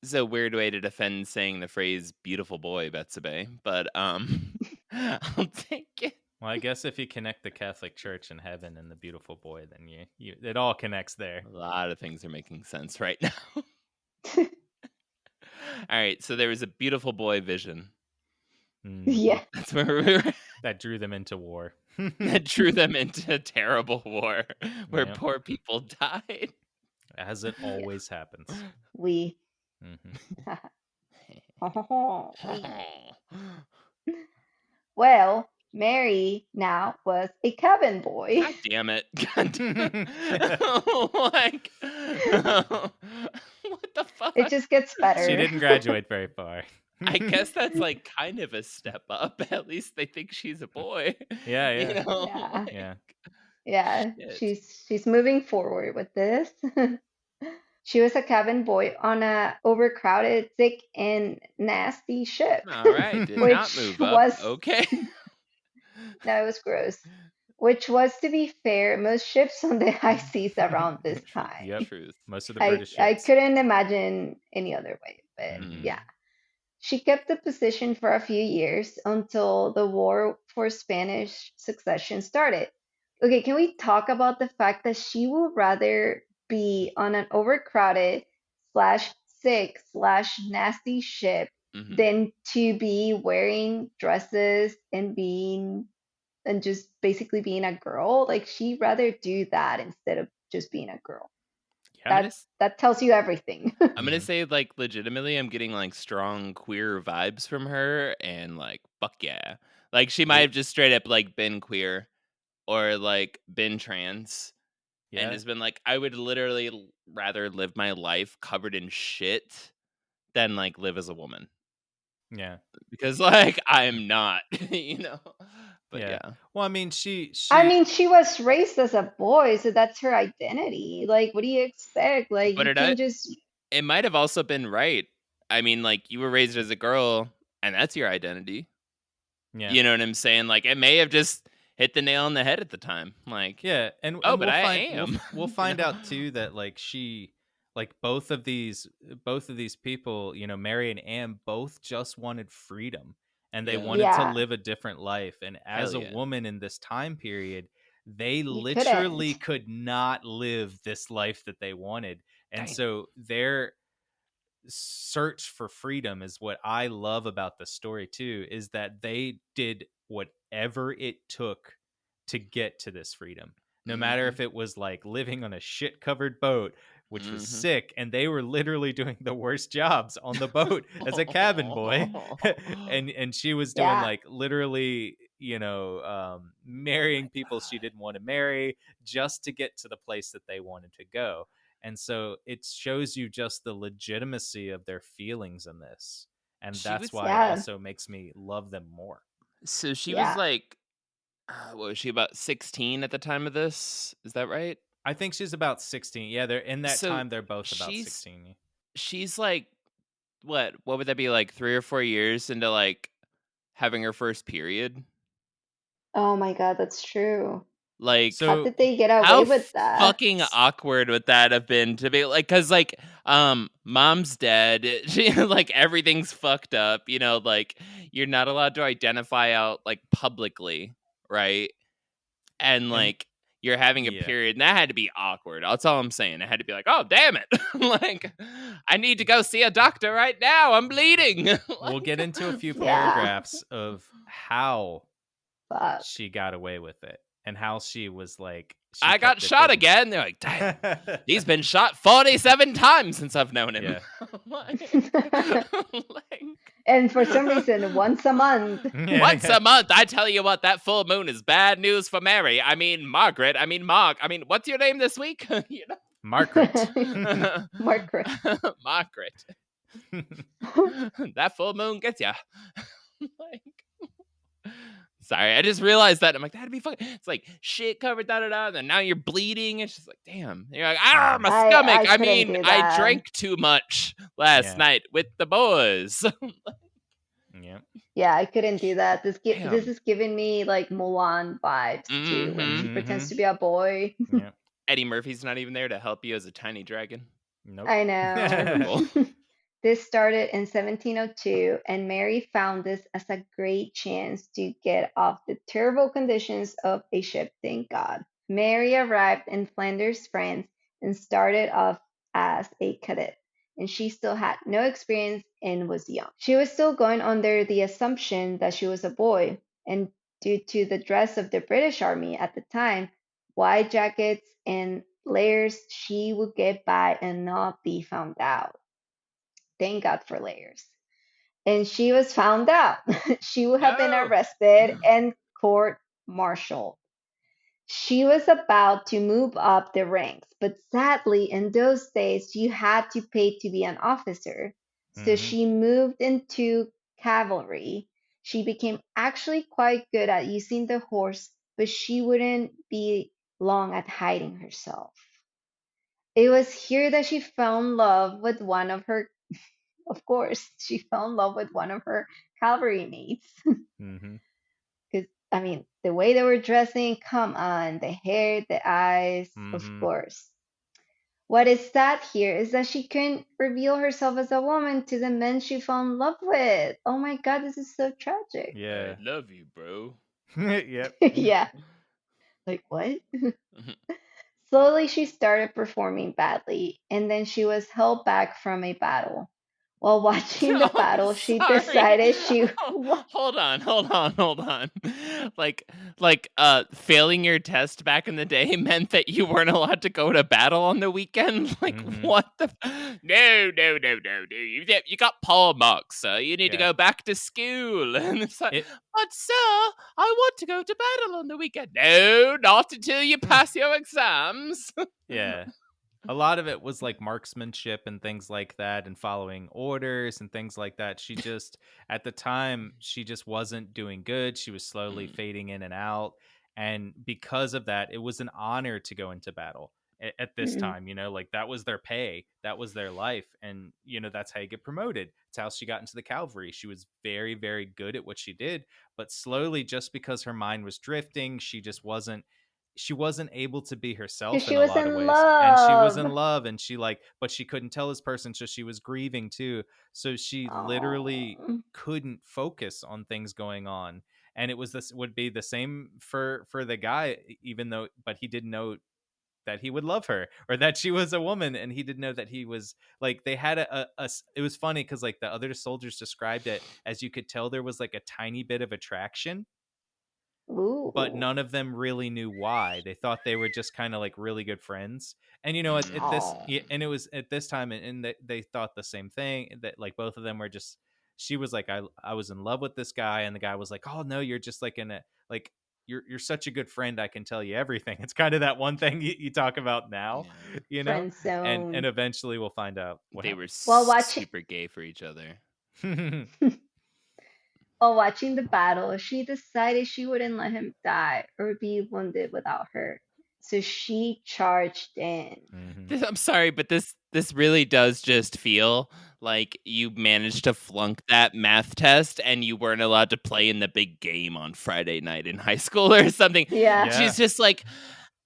It's a weird way to defend saying the phrase "beautiful boy," Betsabe, but I'll take it. Well, I guess if you connect the Catholic Church and heaven and the beautiful boy, then you it all connects there. A lot of things are making sense right now. All right, so there was a beautiful boy vision. Yeah. That's where we were. That drew them into war. That drew them into a terrible war where Yep. poor people died. As it always happens. We. Mhm. We. Well, Mary now was a cabin boy. God damn it. God damn. Like, what the fuck? It just gets better. She didn't graduate very far. I guess that's like kind of a step up. At least they think she's a boy. Yeah, yeah. You know? Yeah. Like, Yeah. Yeah, shit. she's moving forward with this. She was a cabin boy on a overcrowded, sick, and nasty ship, All right, did not which move up. was Okay. no, it was gross. Which was, to be fair, most ships on the high seas around this time. Yep. Truth. Most of the British I ships. couldn't imagine any other way, but Mhm. yeah. She kept the position for a few years until the War for Spanish Succession started. Okay, can we talk about the fact that she would rather be on an overcrowded slash sick slash nasty ship Mhm. than to be wearing dresses and just basically being a girl? Like she'd rather do that instead of just being a girl. Yeah. That tells you everything. I'm gonna say, like, legitimately, I'm getting like strong queer vibes from her, and like, fuck yeah, like she might have just straight up like been queer or like been trans, and Yeah. has been like, I would literally rather live my life covered in shit than like live as a woman, Yeah. because like I'm not, you know. But Yeah. yeah, Well, I mean, she I mean, she was raised as a boy, so that's her identity. Like, what do you expect? Like, but you can just, it might have also been right. I mean, like, you were raised as a girl, and that's your identity. yeah. You know what I'm saying? Like, it may have just hit the nail on the head at the time. Like, Yeah, and oh, and but we'll I find am. we'll You find know? out too that like both of these people, Mary and Anne both just wanted freedom and they Yeah. wanted to yeah, live a different life. And Hell as a yeah. woman in this time period, they you literally couldn't. could not live this life that they wanted. And Damn. so their search for freedom is what I love about the story too, is that they did whatever it took to get to this freedom. No matter if it was like living on a shit covered boat, which was sick, and they were literally doing the worst jobs on the boat as a cabin boy. and she was doing Yeah, like literally, marrying people she didn't want to marry just to get to the place that they wanted to go. And so it shows you just the legitimacy of their feelings in this. And She that's was why it yeah, also makes me love them more. so she was yeah. like, what was she, about 16 at the time of this? Is that right? I think she's about 16. Yeah, they're in that So time they're both about she's 16. she's like, what would that be, like 3 or 4 years into like having her first period? Oh my God, that's true. Like, How So did they get how away with that? fucking awkward would that have been to be like, cause like, mom's dead. She, like, everything's fucked up. You know, like, you're not allowed to identify out like publicly, right? And and like, you're having a yeah. period, and that had to be awkward. That's all I'm saying. It had to be like, oh damn it, like, I need to go see a doctor right now. I'm bleeding. We'll get Like, into a few Yeah, paragraphs of how fuck. she got away with it and how she was like she I got kept it shot hidden. again. They're like, damn. He's been shot 47 times since I've known him. Yeah. Like, And for some reason, once a month. once a month, I tell you what, that full moon is bad news for Mary. I mean, Margaret. I mean, Mark. I mean, what's your name this week? You know? Margaret. Margaret. Margaret. That full moon gets ya. Like, sorry, I just realized that. I'm like, that'd be fucking. It's like shit covered, da da da. And now you're bleeding. It's just like, damn. You're like, ah, my I stomach. I couldn't mean, do I that. drank too much last Yeah. night with the boys. Yeah. Yeah, I couldn't do that. This Damn. is giving me like Mulan vibes too, when she pretends Mhm. to be a boy. Yeah. Eddie Murphy's not even there to help you as a tiny dragon. Nope. I know. Terrible. This started in 1702, and Mary found this as a great chance to get off the terrible conditions of a ship, thank God. Mary arrived in Flanders, France, and started off as a cadet, and she still had no experience and was young. She was still going under the assumption that she was a boy, and due to the dress of the British Army at the time, white jackets and layers, she would get by and not be found out. Thank God for layers. And she was found out. She would have been No. arrested and court martialed. She was about to move up the ranks, but sadly, in those days, you had to pay to be an officer. So Mhm. she moved into cavalry. She became actually quite good at using the horse, but she wouldn't be long at hiding herself. It was here that she fell in love with one of her, of course, she fell in love with one of her cavalry mates. Mhm. Because, I mean, the way they were dressing, come on, the hair, the eyes, of Mhm. course. What is sad here is that she couldn't reveal herself as a woman to the men she fell in love with. Oh my God, this is so tragic. Yeah. I love you, bro. Yep. Yeah, like what? Slowly, she started performing badly, and then she was held back from a battle. While watching the I'm battle, she sorry. decided she. Hold on. Failing your test back in the day meant that you weren't allowed to go to battle on the weekend. Like, Mhm. what the? No. You got Paul marks, sir. You need to Yeah. go back to school. And it's like, It but sir, I want to go to battle on the weekend. No, not until you pass your exams. yeah. A lot of it was like marksmanship and things like that and following orders and things like that. She just at the time she just wasn't doing good. She was slowly Mm. fading in and out, and because of that it was an honor to go into battle at this Mm, time, like that was their pay, that was their life, and that's how you get promoted. It's how she got into the cavalry. She was very very good at what she did, but slowly, just because her mind was drifting, she wasn't able to be because herself in she a was lot of in ways, and she was love. in love, and but she couldn't tell this person, so she was grieving too, so she literally Oh, couldn't focus on things going on. And it was this would be the same for the guy, even though, but he didn't know that he would love her, or that she was a woman, and he didn't know that he was like, they had it was funny because like the other soldiers described it as, you could tell there was like a tiny bit of attraction, but ooh, none of them really knew why. They thought they were just kind of like really good friends. And at this, oh, yeah, and it was at this time, and they thought the same thing, that like both of them were just. She was like, I was in love with this guy, and the guy was like, oh no, you're just like in a like you're such a good friend. I can tell you everything. It's kind of that one thing you talk about now, Yeah. and friend zone. eventually we'll find out what They were While watching, super gay for each other. happened. while watching the battle, she decided she wouldn't let him die or be wounded without her. So she charged in. Hmm. I'm sorry, but this really does just feel like you managed to flunk that math test and you weren't allowed to play in the big game on Friday night in high school or something. Yeah. Yeah. She's just like,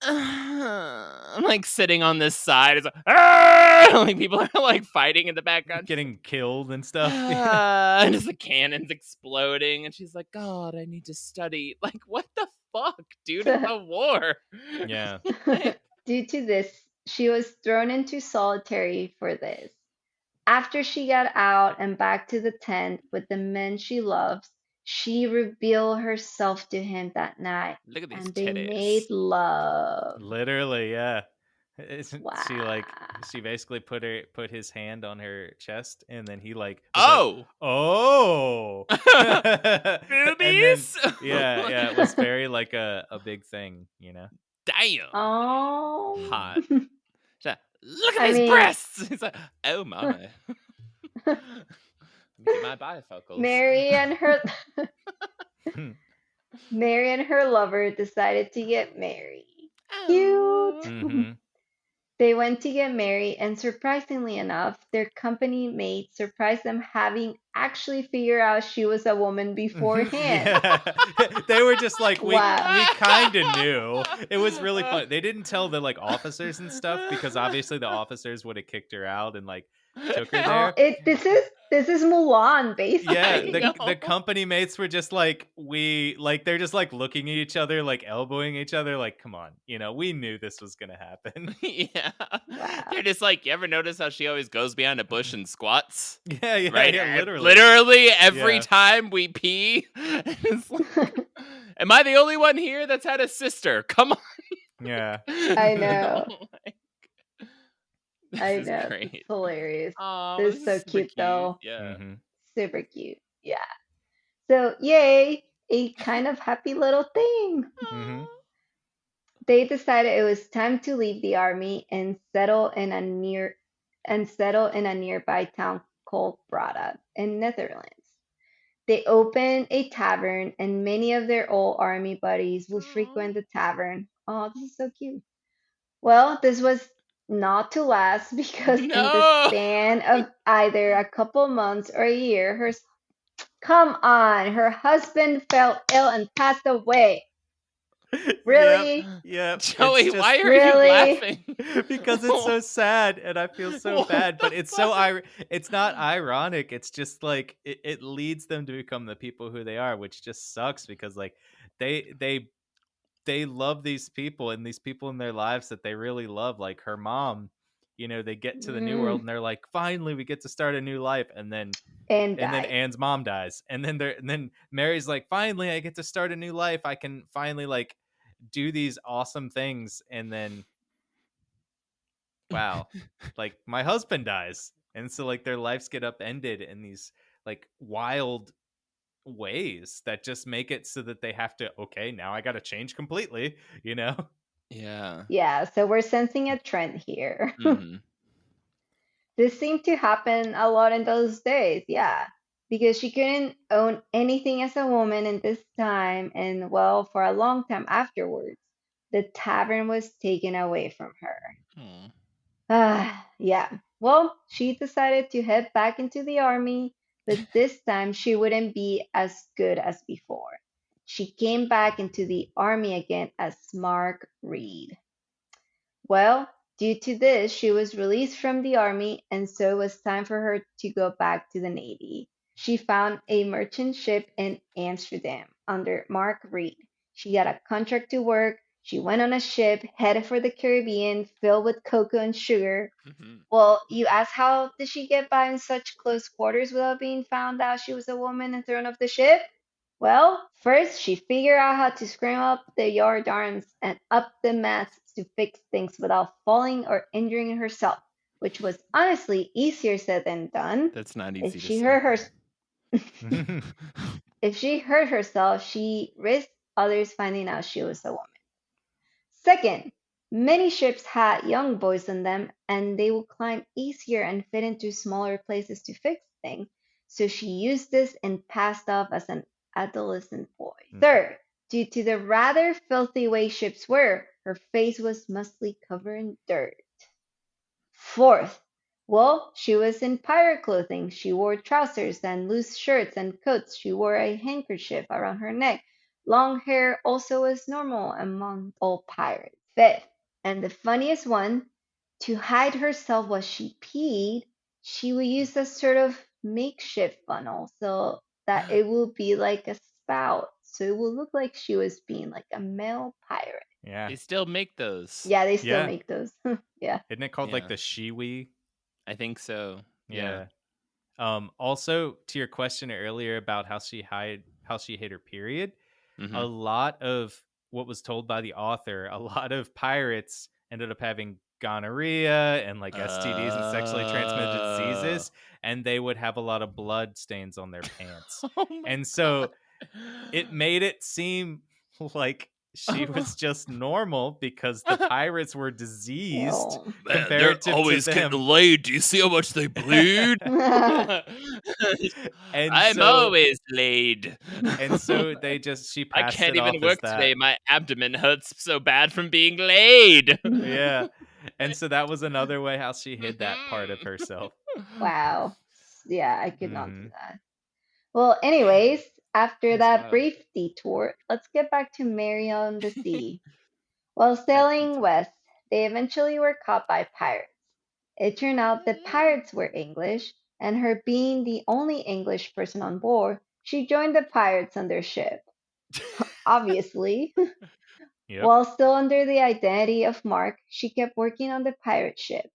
I'm like sitting on this side. It's like, "Ah!" Like people are like fighting in the background. She's like, Getting killed and stuff. and just the cannons exploding, and she's like, "God, I need to study." Like, what the fuck, dude? It's a war. Yeah. Due to this, she was thrown into solitary for this. After she got out and back to the tent with the men she loves, she revealed herself to him that night, Look at these and they made titties. love. Literally, yeah. Isn't she like, Wow. she basically put his hand on her chest, and then he like was like, Oh, oh. And then boobies. yeah, it was very like a big thing, Damn, Oh. hot. She's like, look at I these mean, breasts. It's like, oh my. Get my bifocals. Mary and her Mary and her lover decided to get married. Cute. Oh. Hmm. They went to get married, and surprisingly enough, their company mate surprised them having actually figured out she was a woman beforehand. Yeah. They were just like, we Wow. kind of knew. It was really fun. They didn't tell the like officers and stuff because obviously the officers would have kicked her out and like took her Oh, there. this is Mulan, Yeah, basically. the company mates were just like, they're just like looking at each other, like elbowing each other, like, come on, we knew this was gonna happen. Yeah. Wow. They're just like, you ever notice how she always goes behind a bush and squats? Yeah, Right? yeah, literally. Literally every Yeah. time we pee. It's like, am I the only one here that's had a sister? Come on. Yeah. I know. This I is know. great. It's hilarious. Oh, This is this so is super cute, though. Yeah. Mhm. Super cute. Yeah. So, yay, a kind of happy little thing. Mhm. They decided it was time to leave the army and settle in a nearby town called Brada in Netherlands. They opened a tavern, and many of their old army buddies would frequent the tavern. Oh, this is so cute. Well, this was not to last because in the No. span of either a couple months or a year, her husband fell ill and passed away. Really? Yep. Joey, It's just, why are Really? you laughing? because it's so sad and I feel so What bad, but the it's so fuck? it's not ironic. It's just like it leads them to become the people who they are, which just sucks because like they love these people and these people in their lives that they really love, like her mom. They get to the new world and they're like, finally we get to start a new life, and then And and then died. Anne's mom dies, and then Mary's like, finally I get to start a new life, I can finally like do these awesome things, and then wow, like my husband dies, and so like their lives get upended in these like wild ways that just make it so that they have to, okay, now I gotta change completely. Yeah. Yeah, so we're sensing a trend here. hmm This seemed to happen a lot in those days, yeah, because she couldn't own anything as a woman in this time, and well, for a long time afterwards, the tavern was taken away from her. Yeah. Well, she decided to head back into the army, but this time she wouldn't be as good as before. She came back into the army again as Mark Reed. Well, due to this, she was released from the army, and so it was time for her to go back to the navy. She found a merchant ship in Amsterdam under Mark Reed. She got a contract to work. She went on a ship headed for the Caribbean filled with cocoa and sugar. Well, you asked how did she get by in such close quarters without being found out she was a woman and thrown off the ship? Well, first she figured out how to scram up the yardarms and up the masts to fix things without falling or injuring herself, which was honestly easier said than done. That's not If easy to she say. hurt if she hurt herself, she risked others finding out she was a woman. Second, many ships had young boys on them, and they would climb easier and fit into smaller places to fix things. So she used this and passed off as an adolescent boy. Third, due to the rather filthy way ships were, her face was mostly covered in dirt. Fourth, well, she was in pirate clothing. She wore trousers and loose shirts and coats. She wore a handkerchief around her neck. Long hair also was normal among all pirates. Fifth, and the funniest one, to hide herself while she peed, she would use a sort of makeshift funnel so that it will be like a spout. So it will look like she was being like a male pirate. Yeah. They still make those. Yeah, they still Yeah. make those. Yeah. Isn't it called like Yeah. the shiwi? I think so. Yeah. Also, to your question earlier about how she hid her period, a lot of what was told by the author, a lot of pirates ended up having gonorrhea and like STDs and sexually transmitted diseases, and they would have a lot of blood stains on their pants. Oh my And so God. it made it seem like she was just normal because the pirates were diseased Well. compared to them. laid. Do you see how much they bleed? And I'm so- always laid. And so she I passed can't it off even as work that. today. My abdomen hurts so bad from being laid. Yeah. And so that was another way how she hid that part of herself. Wow. Yeah, I could not do Mhm. that. Well, anyways, after That's that wild. brief detour, let's get back to Mary on the sea. While That sailing detour. west, they eventually were caught by pirates. It turned out the pirates were English, and her being the only English person on board, she joined the pirates on their ship. Obviously. Yep. While still under the identity of Mark, she kept working on the pirate ship.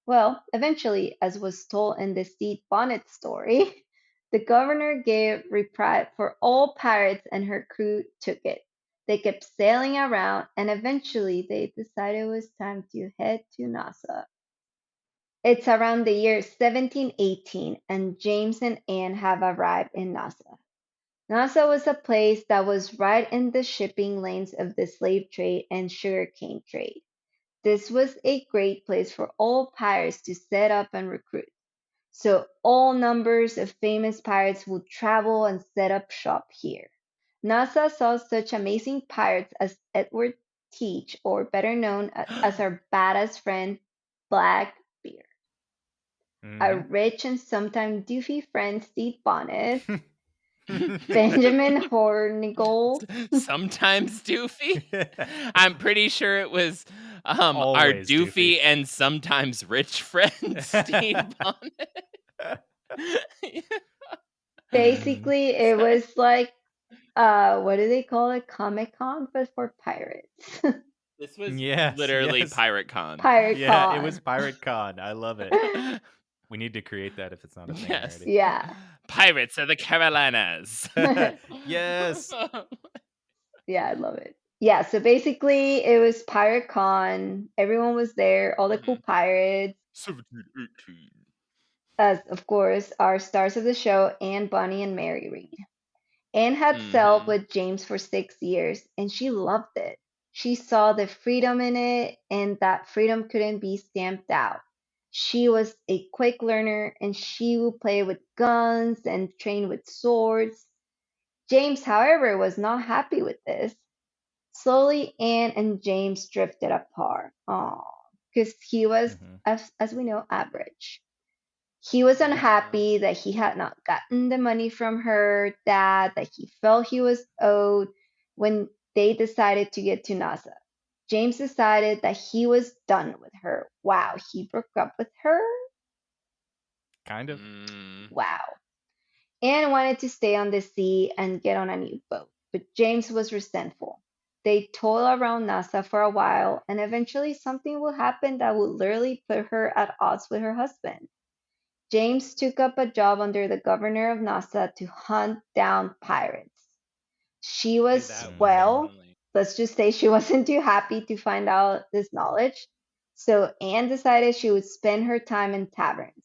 Well, eventually, as was told in the Stede Bonnet story, the governor gave reprieve for all pirates and her crew took it. They kept sailing around and eventually they decided it was time to head to Nassau. It's around the year 1718 and James and Anne have arrived in Nassau. Nassau was a place that was right in the shipping lanes of the slave trade and sugarcane trade. This was a great place for all pirates to set up and recruit. So all numbers of famous pirates would travel and set up shop here. Nassau saw such amazing pirates as Edward Teach, or better known as our badass friend Blackbeard, a Mhm. rich and sometimes doofy friend Stede Bonnet, Benjamin Hornigold. Sometimes doofy. I'm pretty sure it was our Always doofy doofy. and sometimes rich friend Steve Bonnet. Basically, it was like what do they call it? Comic Con, but for pirates. This was Yes, literally yes. Pirate Con. Pirate Yeah, it was Con. Pirate Con. I love it. We need to create that if it's not a thing Yes. already. Yeah. Pirates of the Carolinas. Yes. Yeah, I love it. Yeah, so basically it was Pirate Con. Everyone was there, all the cool pirates, 1718. as of course our stars of the show, Anne, Bonny, and Mary Read. Anne had sailed with James for 6 years and she loved it. She saw the freedom in it and that freedom couldn't be stamped out. She was a quick learner and she would play with guns and train with swords. James, however, was not happy with this. Slowly, Anne and James drifted apart. Oh, because he was, Mhm. as we know, average. He was unhappy that he had not gotten the money from her dad that he felt he was owed when they decided to get to Nassau. James decided that he was done with her. Wow, he broke up with her? Kind of. Wow. Anne wanted to stay on the sea and get on a new boat, but James was resentful. They toiled around Nassau for a while, and eventually something will happen that will literally put her at odds with her husband. James took up a job under the governor of Nassau to hunt down pirates. She was, well, let's just say she wasn't too happy to find out this knowledge. So Anne decided she would spend her time in taverns.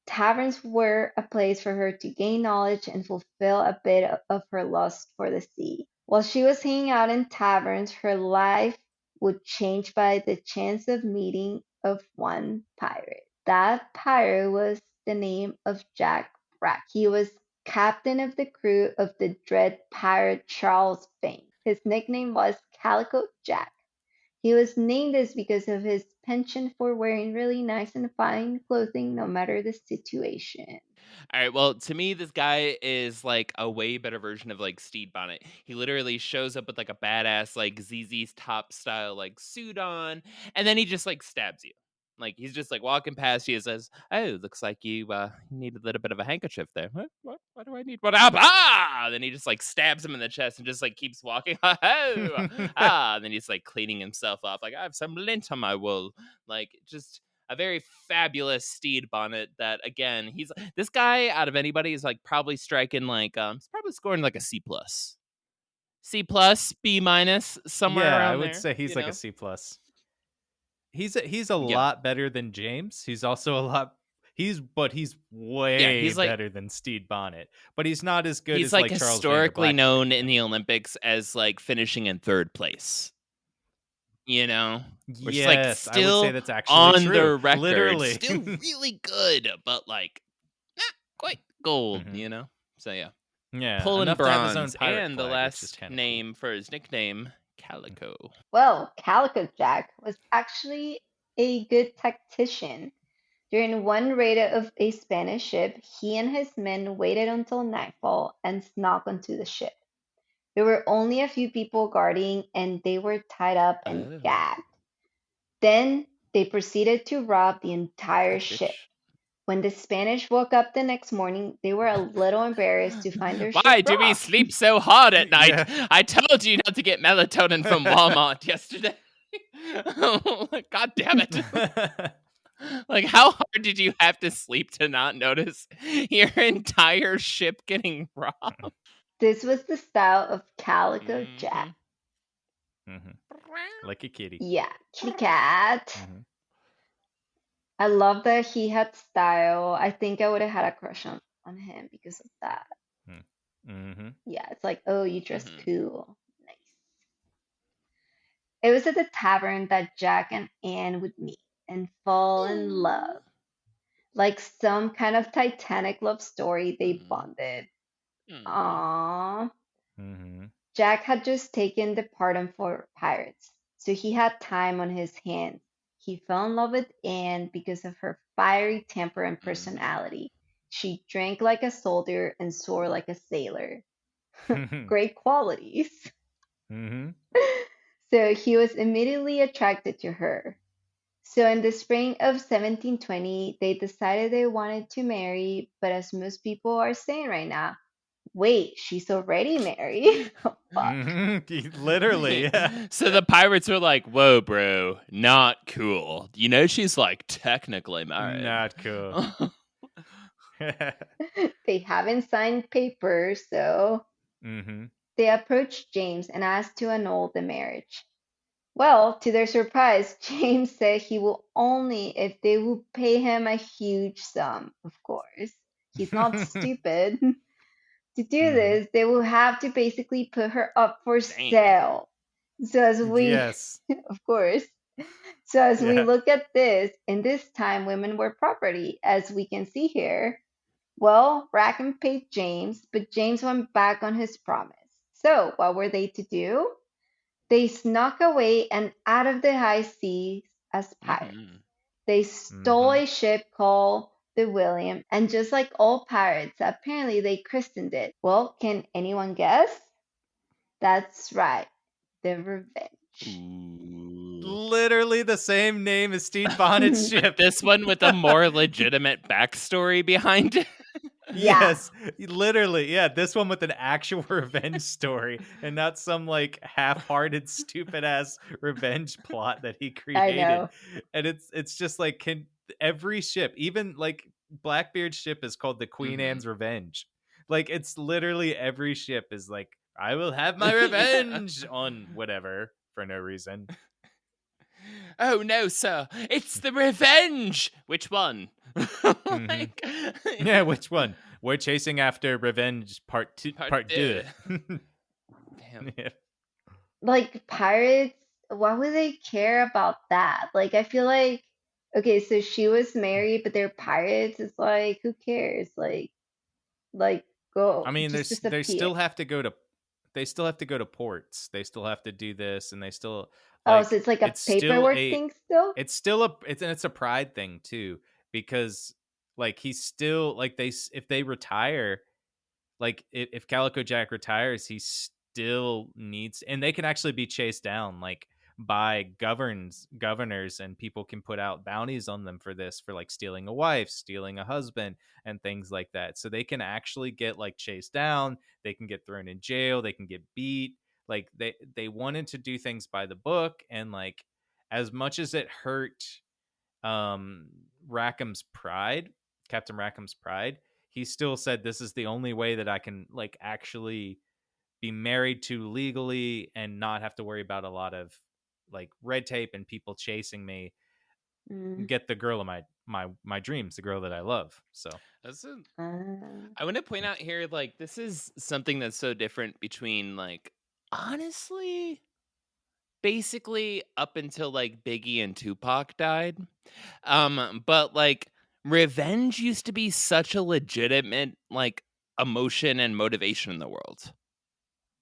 Taverns were a place for her to gain knowledge and fulfill a bit of her lust for the sea. While she was hanging out in taverns, her life would change by the chance of meeting of one pirate. That pirate was the name of Jack Brack. He was captain of the crew of the dread pirate Charles Vane. His nickname was Calico Jack. He was named this because of his penchant for wearing really nice and fine clothing no matter the situation. All right, well, to me, this guy is like a way better version of like Stede Bonnet. He literally shows up with like a badass, like ZZ's top style, like suit on, and then he just like stabs you. Like he's just like walking past you and says, "Oh, looks like you need a little bit of a handkerchief there. What? Why do I need one? Ah!" Then he just like stabs him in the chest and just like keeps walking. Oh, and then he's like cleaning himself off. Like I have some lint on my wool. Like just a very fabulous Stede Bonnet that again he's this guy out of anybody is like probably striking like he's probably scoring like a C plus B minus somewhere Yeah, I around would there, say he's you like know. a C plus. He's a Yeah, lot better than James. He's also a lot he's yeah, way better than Stede Bonnet. But he's not as good he's as like like Charles Vane or historically Blackbeard, known you in know? the Olympics as like finishing in third place, you know, which is like Yes, I would say still that's actually on true. the record, Literally. still really good, but like not quite gold, Mhm. you know. So yeah. Yeah, Pulling enough to have his own bronze, pirate and the flag, which is last kind of cool. name for his nickname, Calico. Well, Calico Jack was actually a good tactician. During one raid of a Spanish ship, he and his men waited until nightfall and snuck onto the ship. There were only a few people guarding, and they were tied up and Oh, gagged. Then they proceeded to rob the entire like a ship. bitch. When the Spanish woke up the next morning, they were a little embarrassed to find their ship Why do we robbed. sleep so hard at night? Yeah. I told you not to get melatonin from Walmart yesterday. God damn it. Like, how hard did you have to sleep to not notice your entire ship getting robbed? This was the style of Calico Jack. Like a kitty. Yeah, kitty cat. Mhm. I love that he had style. I think I would have had a crush on him because of that. Mm-hmm. Yeah, it's like, oh, you dress Mhm. cool. Nice. It was at the tavern that Jack and Anne would meet and fall in love. Like some kind of Titanic love story, they Mhm. bonded. Mhm. Aww. Mm-hmm. Jack had just taken the pardon for pirates, so he had time on his hands. He fell in love with Anne because of her fiery temper and personality. She drank like a soldier and swore like a sailor. Great qualities. Mm-hmm. So he was immediately attracted to her. So in the spring of 1720, they decided they wanted to marry, but as most people are saying right now, wait, she's already married. Oh, fuck. Literally, yeah. So the pirates were like, whoa, bro, not cool. You know, she's like technically married. Not cool. They haven't signed papers, so Mm-hmm. they approached James and asked to annul the marriage. Well, to their surprise, James said he will only if they will pay him a huge sum, of course. He's not stupid. To do this, they will have to basically put her up for Damn. sale. So as we, Yes. of course, so as we Yeah. look at this, in this time, women were property, as we can see here. Well, Rackham paid James, but James went back on his promise. So what were they to do? They snuck away and out of the high seas as pirates. Mhm. They stole a ship called the William, and just like all pirates, apparently they christened it. Well, can anyone guess? That's right, the Revenge. Ooh. Literally the same name as Stede Bonnet's But ship. this one with a more legitimate backstory behind it. Yeah. Yes, literally. Yeah, this one with an actual revenge story and not some like half-hearted stupid ass revenge plot that he I created. know. And it's just like can every ship, even like Blackbeard's ship is called the Queen Mhm. Anne's Revenge. Like it's literally every ship is like I will have my revenge on whatever for no reason. Oh no, sir! It's the Revenge. Which one? Like, Yeah, which one? We're chasing after Revenge Part 2. Part Two. Damn. Yeah. Like pirates, why would they care about that? Like I feel like okay, so she was married, but they're pirates. It's like who cares? Like go I mean, just they disappear. still have to go to ports. They still have to do this, and they still Oh, so like it's like a it's still paperwork a thing still? it's a pride thing too because like he's still like if they retire like if Calico Jack retires, he still needs, and they can actually be chased down like by governors, and people can put out bounties on them for this, for like stealing a wife, stealing a husband, and things like that. So they can actually get like chased down. They can get thrown in jail. They can get beat. Like they wanted to do things by the book, and like as much as it hurt um Rackham's pride, Captain Rackham's pride, he still said this is the only way that I can like actually be married to legally and not have to worry about a lot of like red tape and people chasing me, Mm. get the girl of my dreams, the girl that I love. So I want to point out here, like, this is something that's so different between, like, honestly, basically up until like Biggie and Tupac died. But like revenge used to be such a legitimate like emotion and motivation in the world.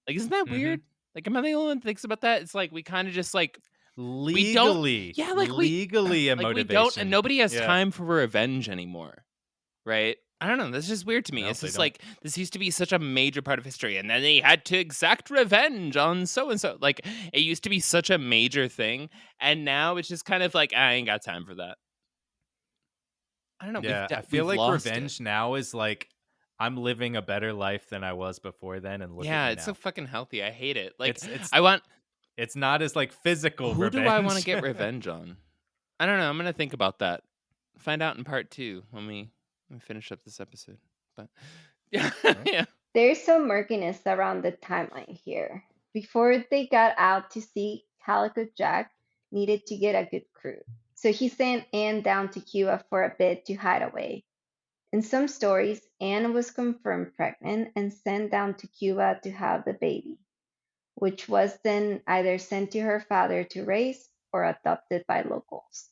Like, isn't that weird? Like, am I the only one that thinks about that? It's like we kind of just like legally, yeah, like legally a like motivation. we don't, and nobody has Yeah. time for revenge anymore, right? I don't know. That's just weird to me. No, It's they just don't. like this used to be such a major part of history, and then they had to exact revenge on so and so. Like it used to be such a major thing, and now it's just kind of like I ain't got time for that. I don't know. Yeah, I we've feel like lost revenge it. now is like I'm living a better life than I was before then, and look Yeah, at me it's now. so fucking healthy. I hate it. Like It's I want. it's not as like physical Who revenge. do I want to get revenge on? I don't know. I'm gonna think about that. Find out in part 2 when we finish up this episode. But yeah, yeah. There's some murkiness around the timeline here. Before they got out to sea, Calico Jack needed to get a good crew. So he sent Anne down to Cuba for a bit to hide away. In some stories, Anne was confirmed pregnant and sent down to Cuba to have the baby, which was then either sent to her father to raise or adopted by locals.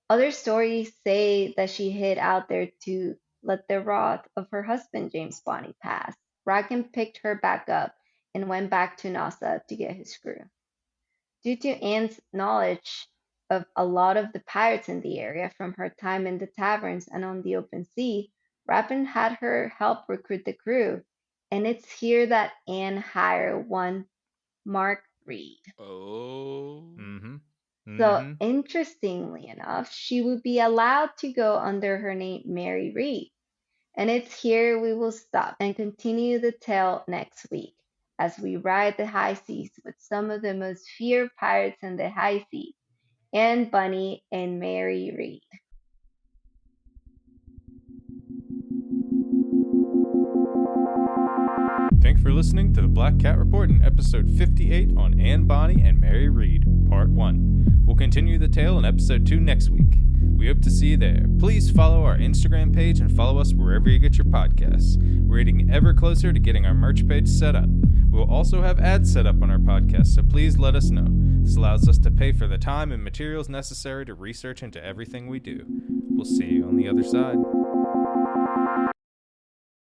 Other stories say that she hid out there to let the wrath of her husband James Bonny pass. Bracken picked her back up and went back to Nassau to get his crew. Due to Anne's knowledge of a lot of the pirates in the area from her time in the taverns and on the open sea, Rapin had her help recruit the crew, and it's here that Anne hired one Mark Reed. Oh. Mm-hmm. So, interestingly enough, she would be allowed to go under her name Mary Read. And it's here we will stop and continue the tale next week as we ride the high seas with some of the most feared pirates in the high seas, Anne Bonny and Mary Read. Thanks for listening to the Black Cat Report in episode 58 on Anne Bonny and Mary Read, part 1. We'll continue the tale in episode 2 next week. We hope to see you there. Please follow our Instagram page and follow us wherever you get your podcasts. We're getting ever closer to getting our merch page set up. We will also have ads set up on our podcast, so please let us know. This allows us to pay for the time and materials necessary to research into everything we do. We'll see you on the other side.